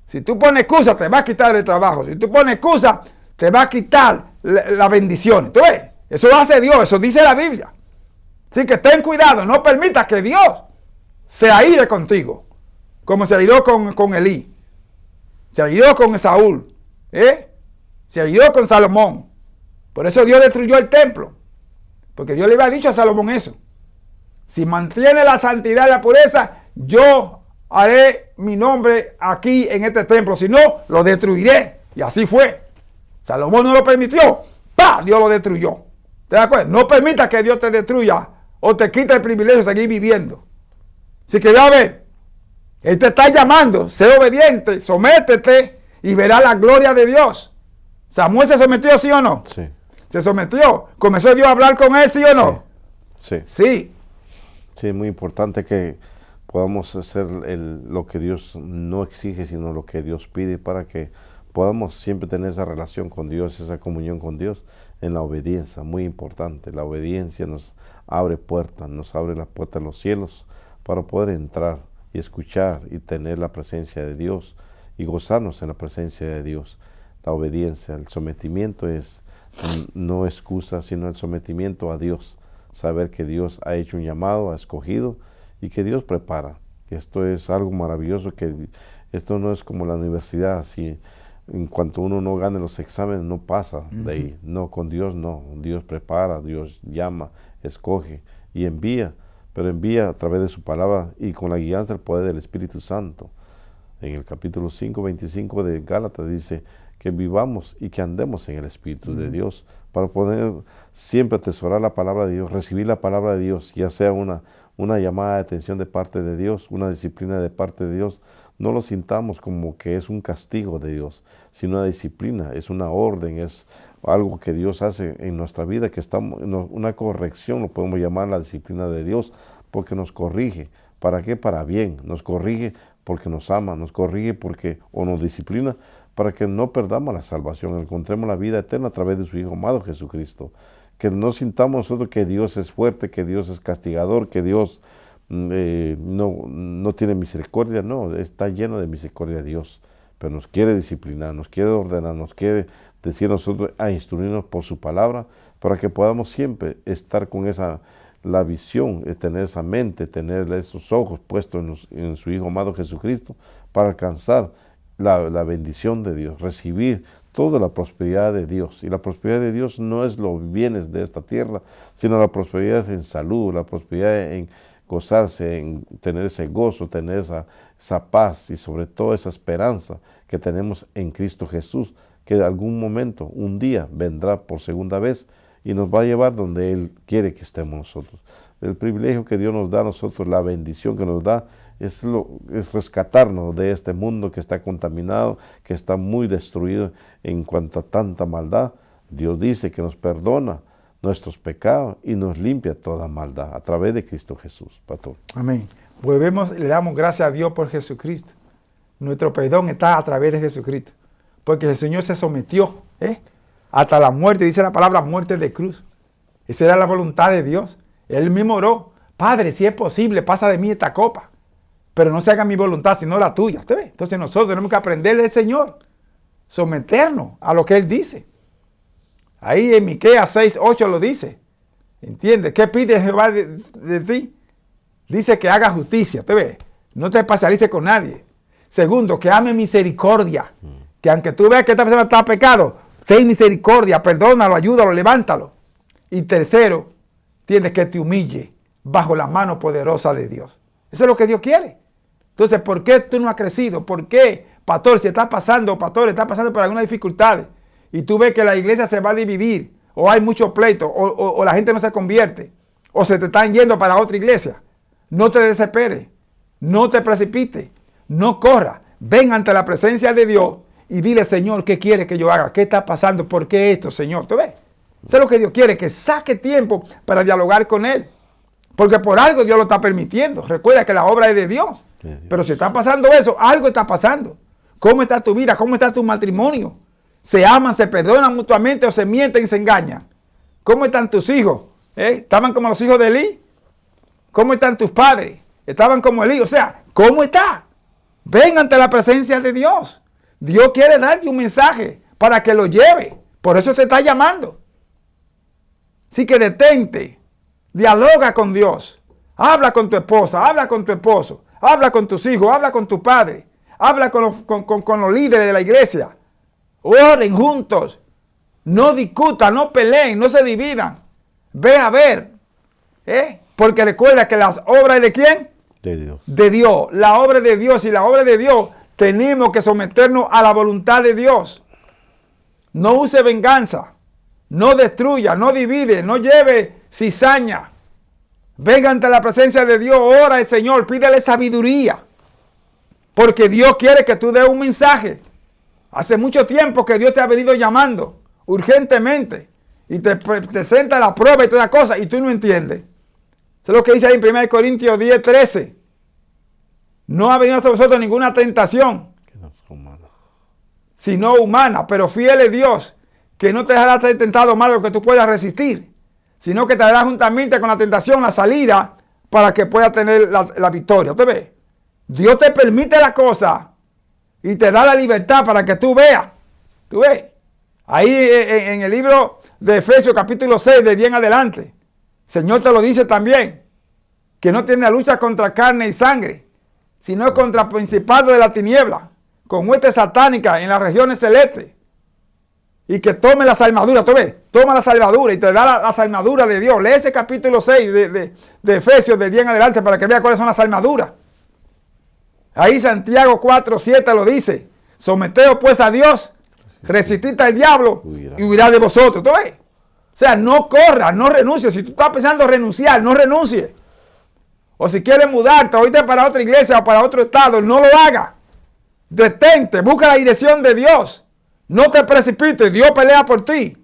[SPEAKER 1] Si tú pones excusa, te va a quitar el trabajo. Si tú pones excusa, te va a quitar la bendición. ¿Tú ves? Eso lo hace Dios, eso dice la Biblia. Así que ten cuidado, no permitas que Dios se aire contigo. Como se airó con Elí. Se airó con Saúl. Se airó con Salomón. Por eso Dios destruyó el templo. Porque Dios le había dicho a Salomón eso. Si mantiene la santidad y la pureza, yo haré mi nombre aquí en este templo. Si no, lo destruiré. Y así fue. Salomón no lo permitió. ¡Pah! Dios lo destruyó. ¿Te das cuenta? No permita que Dios te destruya o te quite el privilegio de seguir viviendo. Así que ya ves, Él te está llamando, sé obediente, sométete y verás la gloria de Dios. ¿Samuel se sometió, sí o no? Sí. ¿Se sometió? ¿Comenzó Dios a hablar con él, sí o no? Sí. Sí.
[SPEAKER 2] Sí, es muy importante que podamos hacer lo que Dios no exige, sino lo que Dios pide para que podamos siempre tener esa relación con Dios, esa comunión con Dios en la obediencia, muy importante. La obediencia nos abre puertas, nos abre la puerta de los cielos para poder entrar y escuchar y tener la presencia de Dios y gozarnos en la presencia de Dios. La obediencia, el sometimiento es no excusa, sino el sometimiento a Dios. Saber que Dios ha hecho un llamado, ha escogido y que Dios prepara. Esto es algo maravilloso, que esto no es como la universidad, así en cuanto uno no gane los exámenes no pasa de ahí. No, con Dios no. Dios prepara, Dios llama, escoge y envía, pero envía a través de su palabra y con la guianza del poder del Espíritu Santo. En el capítulo 5, 25 de Gálatas dice que vivamos y que andemos en el Espíritu de Dios para poder siempre atesorar la palabra de Dios, recibir la palabra de Dios, ya sea una llamada de atención de parte de Dios, una disciplina de parte de Dios. No lo sintamos como que es un castigo de Dios, sino una disciplina, es una orden, es algo que Dios hace en nuestra vida, que estamos, una corrección, lo podemos llamar la disciplina de Dios, porque nos corrige. ¿Para qué? Para bien. Nos corrige porque nos ama, nos corrige porque, o nos disciplina, para que no perdamos la salvación, encontremos la vida eterna a través de su Hijo amado Jesucristo. Que no sintamos nosotros que Dios es fuerte, que Dios es castigador, que Dios no tiene misericordia. No, está lleno de misericordia Dios, pero nos quiere disciplinar, nos quiere ordenar, nos quiere decir a nosotros, a instruirnos por su palabra, para que podamos siempre estar con la visión, tener esa mente, tener esos ojos puestos en su Hijo amado Jesucristo, para alcanzar la bendición de Dios, recibir toda la prosperidad de Dios. Y la prosperidad de Dios no es los bienes de esta tierra, sino la prosperidad en salud, la prosperidad en gozarse, en tener ese gozo, tener esa paz y sobre todo esa esperanza que tenemos en Cristo Jesús, que en algún momento, un día, vendrá por segunda vez y nos va a llevar donde Él quiere que estemos nosotros. El privilegio que Dios nos da a nosotros, la bendición que nos da, es rescatarnos de este mundo que está contaminado, que está muy destruido en cuanto a tanta maldad. Dios dice que nos perdona nuestros pecados y nos limpia toda maldad a través de Cristo Jesús, pastor.
[SPEAKER 1] Amén. Volvemos, le damos gracias a Dios por Jesucristo. Nuestro perdón está a través de Jesucristo. Porque el Señor se sometió hasta la muerte, dice la palabra muerte de cruz. Esa era la voluntad de Dios. Él mismo oró: Padre, si es posible, pasa de mí esta copa, pero no se haga mi voluntad, sino la tuya. ¿Usted ve? Entonces nosotros tenemos que aprender del Señor, someternos a lo que Él dice. Ahí en Miqueas 6:8 lo dice. ¿Entiendes? ¿Qué pide Jehová de ti? Dice que haga justicia. ¿Usted ve? No te especialices con nadie. Segundo, que ame misericordia. Que aunque tú veas que esta persona está pecado, ten misericordia, perdónalo, ayúdalo, levántalo. Y tercero, tienes que te humille bajo la mano poderosa de Dios. Eso es lo que Dios quiere. Entonces, ¿por qué tú no has crecido? ¿Por qué, pastor, si está pasando por alguna dificultad y tú ves que la iglesia se va a dividir, o hay mucho pleito, o la gente no se convierte, o se te están yendo para otra iglesia? No te desesperes, no te precipites, no corras. Ven ante la presencia de Dios y dile: Señor, ¿qué quiere que yo haga? ¿Qué está pasando? ¿Por qué esto, Señor? ¿Tú ves? Eso es lo que Dios quiere, que saque tiempo para dialogar con Él. Porque por algo Dios lo está permitiendo. Recuerda que la obra es de Dios. Pero si está pasando eso, algo está pasando. ¿Cómo está tu vida? ¿Cómo está tu matrimonio? ¿Se aman, se perdonan mutuamente o se mienten y se engañan? ¿Cómo están tus hijos? ¿Estaban como los hijos de Elí? ¿Cómo están tus padres? ¿Estaban como Elí? O sea, ¿cómo está? Ven ante la presencia de Dios. Dios quiere darte un mensaje para que lo lleve. Por eso te está llamando. Así que detente. Dialoga con Dios. Habla con tu esposa, habla con tu esposo, habla con tus hijos, habla con tu padre, habla con los líderes de la iglesia. Oren juntos. No discutan, no peleen, no se dividan. Ve a ver. Porque recuerda que las obras de ¿quién?
[SPEAKER 2] De Dios.
[SPEAKER 1] De Dios. La obra de Dios, y la obra de Dios tenemos que someternos a la voluntad de Dios. No use venganza. No destruya, no divide, no lleve cizaña. Venga ante la presencia de Dios, ora al Señor, pídele sabiduría. Porque Dios quiere que tú des un mensaje. Hace mucho tiempo que Dios te ha venido llamando urgentemente. Y te presenta la prueba y todas las cosas y tú no entiendes. Eso es lo que dice ahí en 1 Corintios 10:13. No ha venido sobre vosotros ninguna tentación, sino humana, pero fiel es Dios, que no te dejará ser tentado más de lo que tú puedas resistir, sino que te dará juntamente con la tentación la salida para que puedas tener la victoria. ¿Usted ve? Dios te permite la cosa y te da la libertad para que tú veas. ¿Tú ves? Ahí en el libro de Efesios capítulo 6, de 10 en adelante, el Señor te lo dice también, que no tiene lucha contra carne y sangre, sino contra principados de la tiniebla, con huestes satánicas en las regiones celestes. Y que tome las armaduras, ¿tú ves? Toma las armaduras y te da las armaduras de Dios. Lee ese capítulo 6 de Efesios de 10 en adelante para que vea cuáles son las armaduras. Ahí Santiago 4:7 lo dice. Someteos pues a Dios, resistid al diablo y huirá de vosotros. ¿Tú ves? O sea, no corras, no renuncies. Si tú estás pensando renunciar, no renuncies. O si quieres mudarte o irte para otra iglesia o para otro estado, no lo hagas. Detente, busca la dirección de Dios. No te precipites, Dios pelea por ti.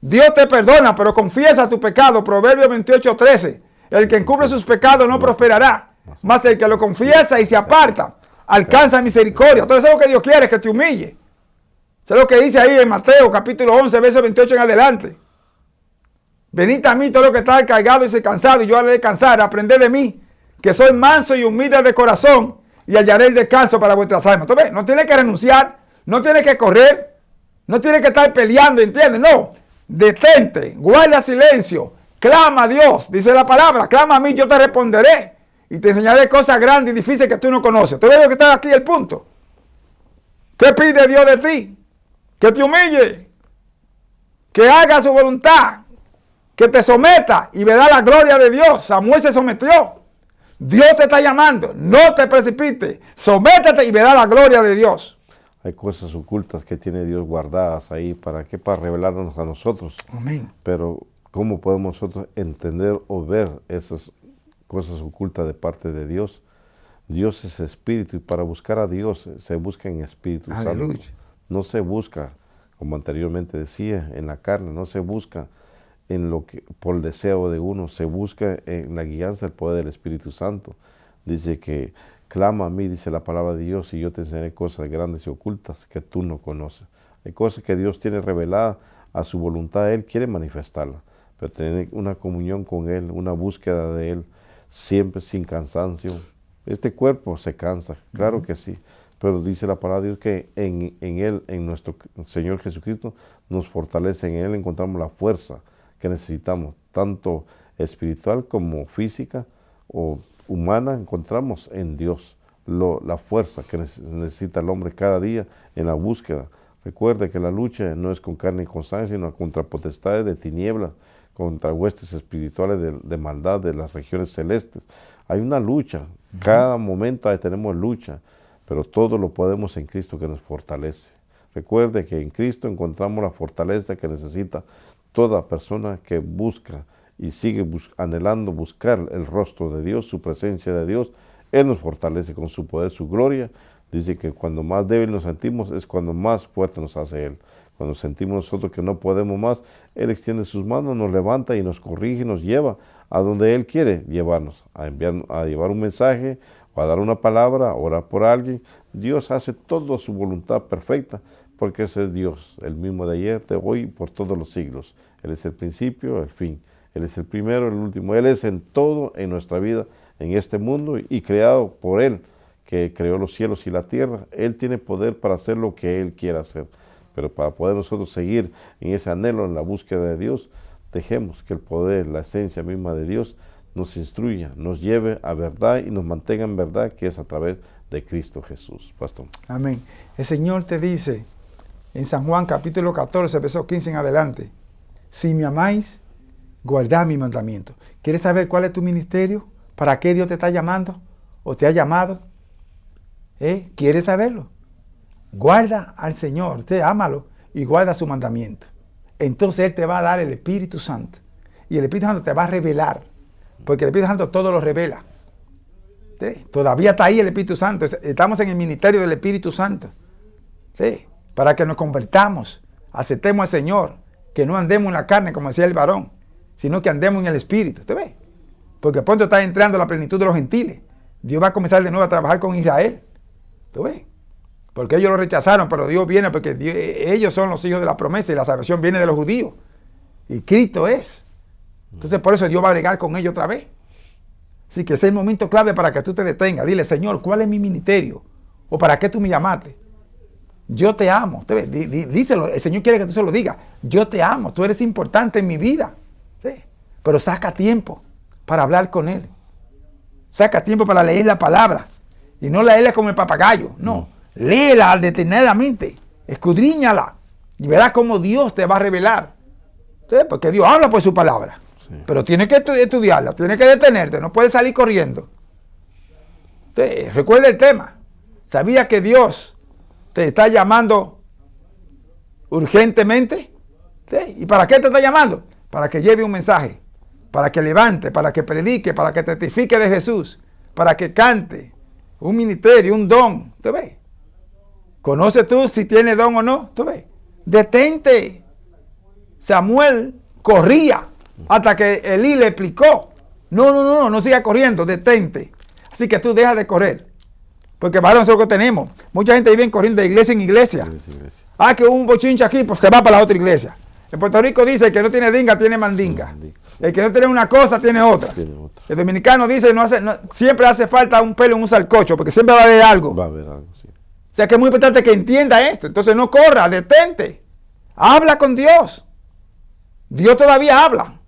[SPEAKER 1] Dios te perdona, pero confiesa tu pecado. Proverbios 28:13. El que encubre sus pecados no prosperará, mas el que lo confiesa y se aparta alcanza misericordia. Entonces eso es lo que Dios quiere, que te humille. Eso es lo que dice ahí en Mateo capítulo 11, verso 28 en adelante. Venid a mí todos los que están cargados y se cansados, y yo haré descansar. Aprended de mí, que soy manso y humilde de corazón, y hallaré el descanso para vuestras almas. ¿Tú ves? No tienes que renunciar, no tienes que correr, no tienes que estar peleando, ¿entiendes? No, detente, guarda silencio, clama a Dios, dice la palabra, clama a mí, yo te responderé y te enseñaré cosas grandes y difíciles que tú no conoces. ¿Tú ves lo que está aquí el punto? ¿Qué pide Dios de ti? Que te humille, que haga su voluntad, que te someta y verá la gloria de Dios. Samuel se sometió. Dios te está llamando, no te precipites, sométete y verá la gloria de Dios.
[SPEAKER 2] Hay cosas ocultas que tiene Dios guardadas ahí. ¿Para qué? Para revelarnos a nosotros.
[SPEAKER 1] Amén.
[SPEAKER 2] Pero ¿cómo podemos nosotros entender o ver esas cosas ocultas de parte de Dios? Dios es espíritu y para buscar a Dios se busca en Espíritu
[SPEAKER 1] Aleluya.
[SPEAKER 2] Santo. No se busca, como anteriormente decía, en la carne, no se busca en lo que por el deseo de uno, se busca en la guianza del poder del Espíritu Santo. Dice que clama a mí, dice la palabra de Dios, y yo te enseñaré cosas grandes y ocultas que tú no conoces. Hay cosas que Dios tiene reveladas a su voluntad, Él quiere manifestarla, pero tener una comunión con Él, una búsqueda de Él, siempre sin cansancio. Este cuerpo se cansa, claro que sí, pero dice la palabra de Dios que en Él, en nuestro Señor Jesucristo, nos fortalece, en Él encontramos la fuerza que necesitamos, tanto espiritual como física o humana, encontramos en Dios la fuerza que necesita el hombre cada día en la búsqueda. Recuerde que la lucha no es con carne y con sangre, sino contra potestades de tinieblas, contra huestes espirituales de maldad de las regiones celestes. Hay una lucha, cada momento ahí tenemos lucha, pero todo lo podemos en Cristo que nos fortalece. Recuerde que en Cristo encontramos la fortaleza que necesita toda persona que busca y sigue anhelando buscar el rostro de Dios, su presencia de Dios. Él nos fortalece con su poder, su gloria. Dice que cuando más débil nos sentimos es cuando más fuerte nos hace Él. Cuando sentimos nosotros que no podemos más, Él extiende sus manos, nos levanta y nos corrige y nos lleva a donde Él quiere llevarnos, a llevar un mensaje, o a dar una palabra, a orar por alguien. Dios hace todo su voluntad perfecta, porque ese es Dios, el mismo de ayer, de hoy y por todos los siglos. Él es el principio, el fin. Él es el primero, el último. Él es en todo en nuestra vida, en este mundo, y creado por Él, que creó los cielos y la tierra. Él tiene poder para hacer lo que Él quiera hacer. Pero para poder nosotros seguir en ese anhelo, en la búsqueda de Dios, dejemos que el poder, la esencia misma de Dios, nos instruya, nos lleve a verdad y nos mantenga en verdad, que es a través de Cristo Jesús. Pastor.
[SPEAKER 1] Amén. El Señor te dice en San Juan capítulo 14, verso 15 en adelante: si me amáis, guardad mi mandamiento. ¿Quieres saber cuál es tu ministerio? ¿Para qué Dios te está llamando o te ha llamado? ¿Quieres saberlo? Guarda al Señor, usted ámalo y guarda su mandamiento. Entonces Él te va a dar el Espíritu Santo. Y el Espíritu Santo te va a revelar, porque el Espíritu Santo todo lo revela. ¿Sí? Todavía está ahí el Espíritu Santo. Estamos en el ministerio del Espíritu Santo. ¿Sí? Para que nos convertamos, aceptemos al Señor, que no andemos en la carne, como decía el varón, sino que andemos en el Espíritu. ¿Usted ve? Porque pronto está entrando la plenitud de los gentiles. Dios va a comenzar de nuevo a trabajar con Israel. ¿Usted ve? Porque ellos lo rechazaron, pero Dios viene porque ellos son los hijos de la promesa y la salvación viene de los judíos. Y Cristo es. Entonces por eso Dios va a bregar con ellos otra vez. Así que ese es el momento clave para que tú te detengas. Dile: Señor, ¿cuál es mi ministerio? ¿O para qué tú me llamaste? Yo te amo. Díselo, el Señor quiere que tú se lo digas. Yo te amo, tú eres importante en mi vida. ¿Sí? Pero saca tiempo para hablar con Él. Saca tiempo para leer la palabra. Y no leerla como el papagayo, no. Léela detenidamente, escudriñala y verás cómo Dios te va a revelar. ¿Sí? Porque Dios habla por su palabra. Sí. Pero tienes que estudiarla, tienes que detenerte, no puedes salir corriendo. ¿Sí? Recuerda el tema. ¿Sabías que Dios te está llamando urgentemente? ¿Sí? ¿Y para qué te está llamando? Para que lleve un mensaje, para que levante, para que predique, para que testifique de Jesús, para que cante, un ministerio, un don. ¿Te ves? ¿Conoces tú si tiene don o no? ¿Tú ves? Detente. Samuel corría hasta que Elí le explicó. No siga corriendo, detente. Así que tú deja de correr. Porque varón es lo que tenemos. Mucha gente vive corriendo de iglesia en iglesia. Que hubo un bochinche aquí, pues se va para la otra iglesia. En Puerto Rico dice: el que no tiene dinga, tiene mandinga. El que no tiene una cosa, tiene otra. El dominicano dice: siempre hace falta un pelo en un salcocho, porque siempre va a haber algo.
[SPEAKER 2] Va a haber algo, sí.
[SPEAKER 1] O sea que es muy importante que entienda esto. Entonces no corra, detente. Habla con Dios. Dios todavía habla.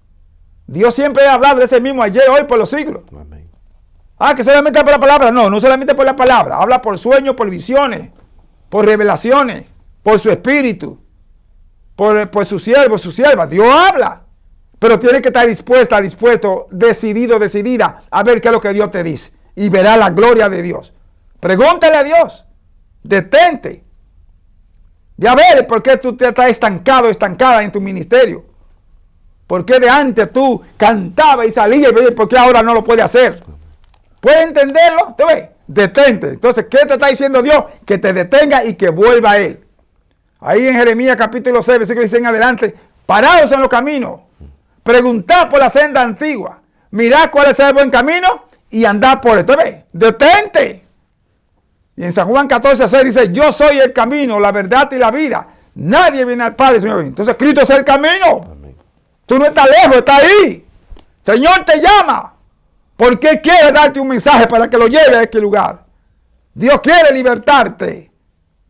[SPEAKER 1] Dios siempre ha hablado de ese mismo ayer, hoy, por los siglos.
[SPEAKER 2] Amén.
[SPEAKER 1] Que solamente por la palabra. No solamente por la palabra. Habla por sueños, por visiones, por revelaciones, por su espíritu, por su siervo, su sierva. Dios habla. Pero tiene que estar dispuesto, decidido, decidida a ver qué es lo que Dios te dice. Y verá la gloria de Dios. Pregúntale a Dios. Detente. De a ver por qué tú te estás estancado, estancada en tu ministerio. ¿Por qué de antes tú cantabas y salías y por qué ahora no lo puedes hacer? ¿Puedes entenderlo? ¿Te ves? Detente. Entonces, ¿qué te está diciendo Dios? Que te detenga y que vuelva a Él. Ahí en Jeremías capítulo 6, versículo 6 en adelante, parados en los caminos, preguntad por la senda antigua, mirad cuál es el buen camino y andad por él. ¿Te ves? Detente. Y en San Juan 14:6 dice, yo soy el camino, la verdad y la vida. Nadie viene al Padre, Señor. Entonces Cristo es el camino.
[SPEAKER 2] Amén.
[SPEAKER 1] Tú no estás lejos, estás ahí. Señor te llama. Porque quiere darte un mensaje para que lo lleve a este lugar. Dios quiere libertarte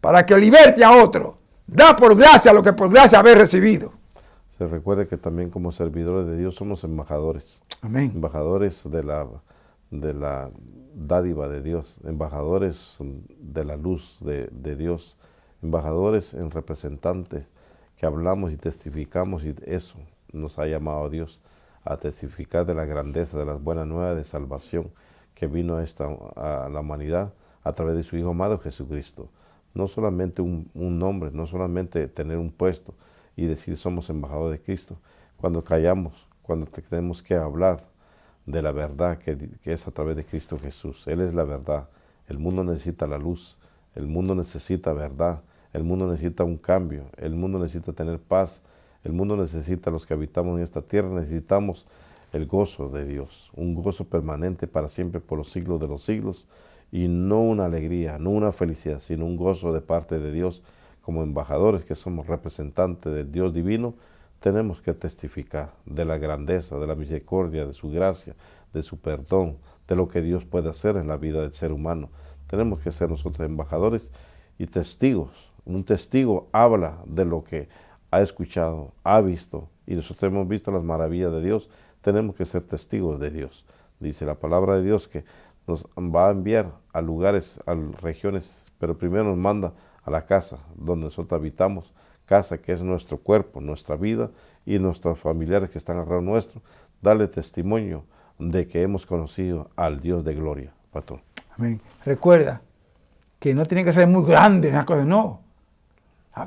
[SPEAKER 1] para que liberte a otro. Da por gracia lo que por gracia habéis recibido.
[SPEAKER 2] Se recuerde que también como servidores de Dios somos embajadores.
[SPEAKER 1] Amén.
[SPEAKER 2] Embajadores de la dádiva de Dios, embajadores de la luz de Dios, embajadores en representantes que hablamos y testificamos, y eso nos ha llamado a Dios a testificar de la grandeza de las buenas nuevas de salvación que vino a la humanidad a través de su Hijo amado Jesucristo. No solamente un nombre, no solamente tener un puesto y decir somos embajadores de Cristo. Cuando callamos, cuando tenemos que hablar de la verdad que es a través de Cristo Jesús. Él es la verdad. El mundo necesita la luz. El mundo necesita verdad. El mundo necesita un cambio. El mundo necesita tener paz. El mundo necesita, los que habitamos en esta tierra, necesitamos el gozo de Dios. Un gozo permanente para siempre, por los siglos de los siglos. Y no una alegría, no una felicidad, sino un gozo de parte de Dios. Como embajadores que somos representantes del Dios divino, tenemos que testificar de la grandeza, de la misericordia, de su gracia, de su perdón, de lo que Dios puede hacer en la vida del ser humano. Tenemos que ser nosotros embajadores y testigos. Un testigo habla de lo que ha escuchado, ha visto, y nosotros hemos visto las maravillas de Dios. Tenemos que ser testigos de Dios. Dice la palabra de Dios que nos va a enviar a lugares, a regiones, pero primero nos manda a la casa donde nosotros habitamos, casa que es nuestro cuerpo, nuestra vida y nuestros familiares que están alrededor nuestro, darle testimonio de que hemos conocido al Dios de gloria, patrón.
[SPEAKER 1] Amén. Recuerda que no tiene que ser muy grande, no.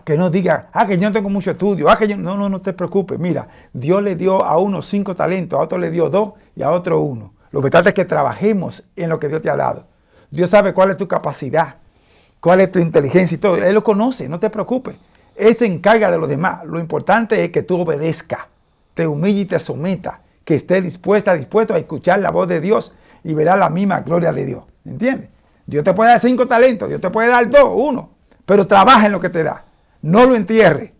[SPEAKER 1] Que no diga, que yo no tengo mucho estudio, que yo... No te preocupes. Mira, Dios le dio a uno 5 talentos, a otro le dio 2 y a otro 1. Lo que trata es que trabajemos en lo que Dios te ha dado. Dios sabe cuál es tu capacidad, cuál es tu inteligencia y todo. Él lo conoce, no te preocupes. Él se encarga de lo demás. Lo importante es que tú obedezcas, te humilles y te sometas, que estés dispuesto a escuchar la voz de Dios y verás la misma gloria de Dios. ¿Entiendes? Dios te puede dar 5 talentos, Dios te puede dar 2, 1, pero trabaja en lo que te da. No lo entierres.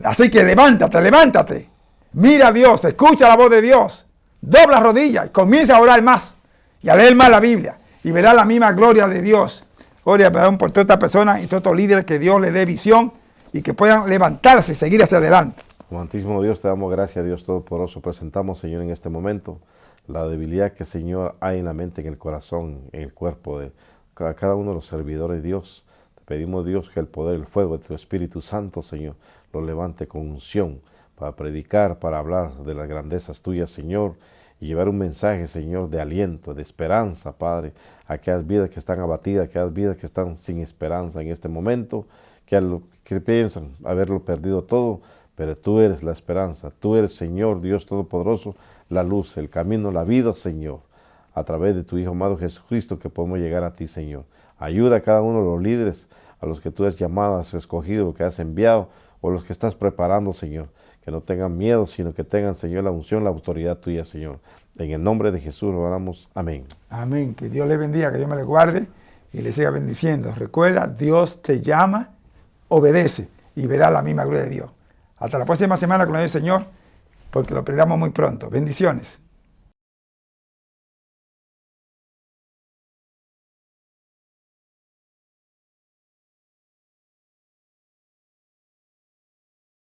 [SPEAKER 1] Así que levántate. Mira a Dios, escucha la voz de Dios. Dobla rodillas y comienza a orar más y a leer más la Biblia y verás la misma gloria de Dios. Gloria por toda esta persona y todos estos líderes, que Dios les dé visión y que puedan levantarse y seguir hacia adelante.
[SPEAKER 2] Amantísimo Dios, te damos gracias, Dios Todopoderoso. Presentamos, Señor, en este momento la debilidad que, Señor, hay en la mente, en el corazón, en el cuerpo de cada uno de los servidores de Dios. Te pedimos, Dios, que el poder, el fuego de tu Espíritu Santo, Señor, lo levante con unción para predicar, para hablar de las grandezas tuyas, Señor, y llevar un mensaje, Señor, de aliento, de esperanza, Padre, a aquellas vidas que están abatidas, aquellas vidas que están sin esperanza en este momento, que piensan haberlo perdido todo, pero tú eres la esperanza, tú eres, Señor, Dios Todopoderoso, la luz, el camino, la vida, Señor, a través de tu Hijo amado Jesucristo, que podemos llegar a ti, Señor. Ayuda a cada uno de los líderes, a los que tú has llamado, has escogido, que has enviado, o los que estás preparando, Señor, que no tengan miedo, sino que tengan, Señor, la unción, la autoridad tuya, Señor. En el nombre de Jesús lo oramos. Amén.
[SPEAKER 1] Amén. Que Dios le bendiga, que Dios me le guarde y le siga bendiciendo. Recuerda, Dios te llama, obedece y verá la misma gloria de Dios. Hasta la próxima semana con el Señor, porque lo perdamos muy pronto. Bendiciones.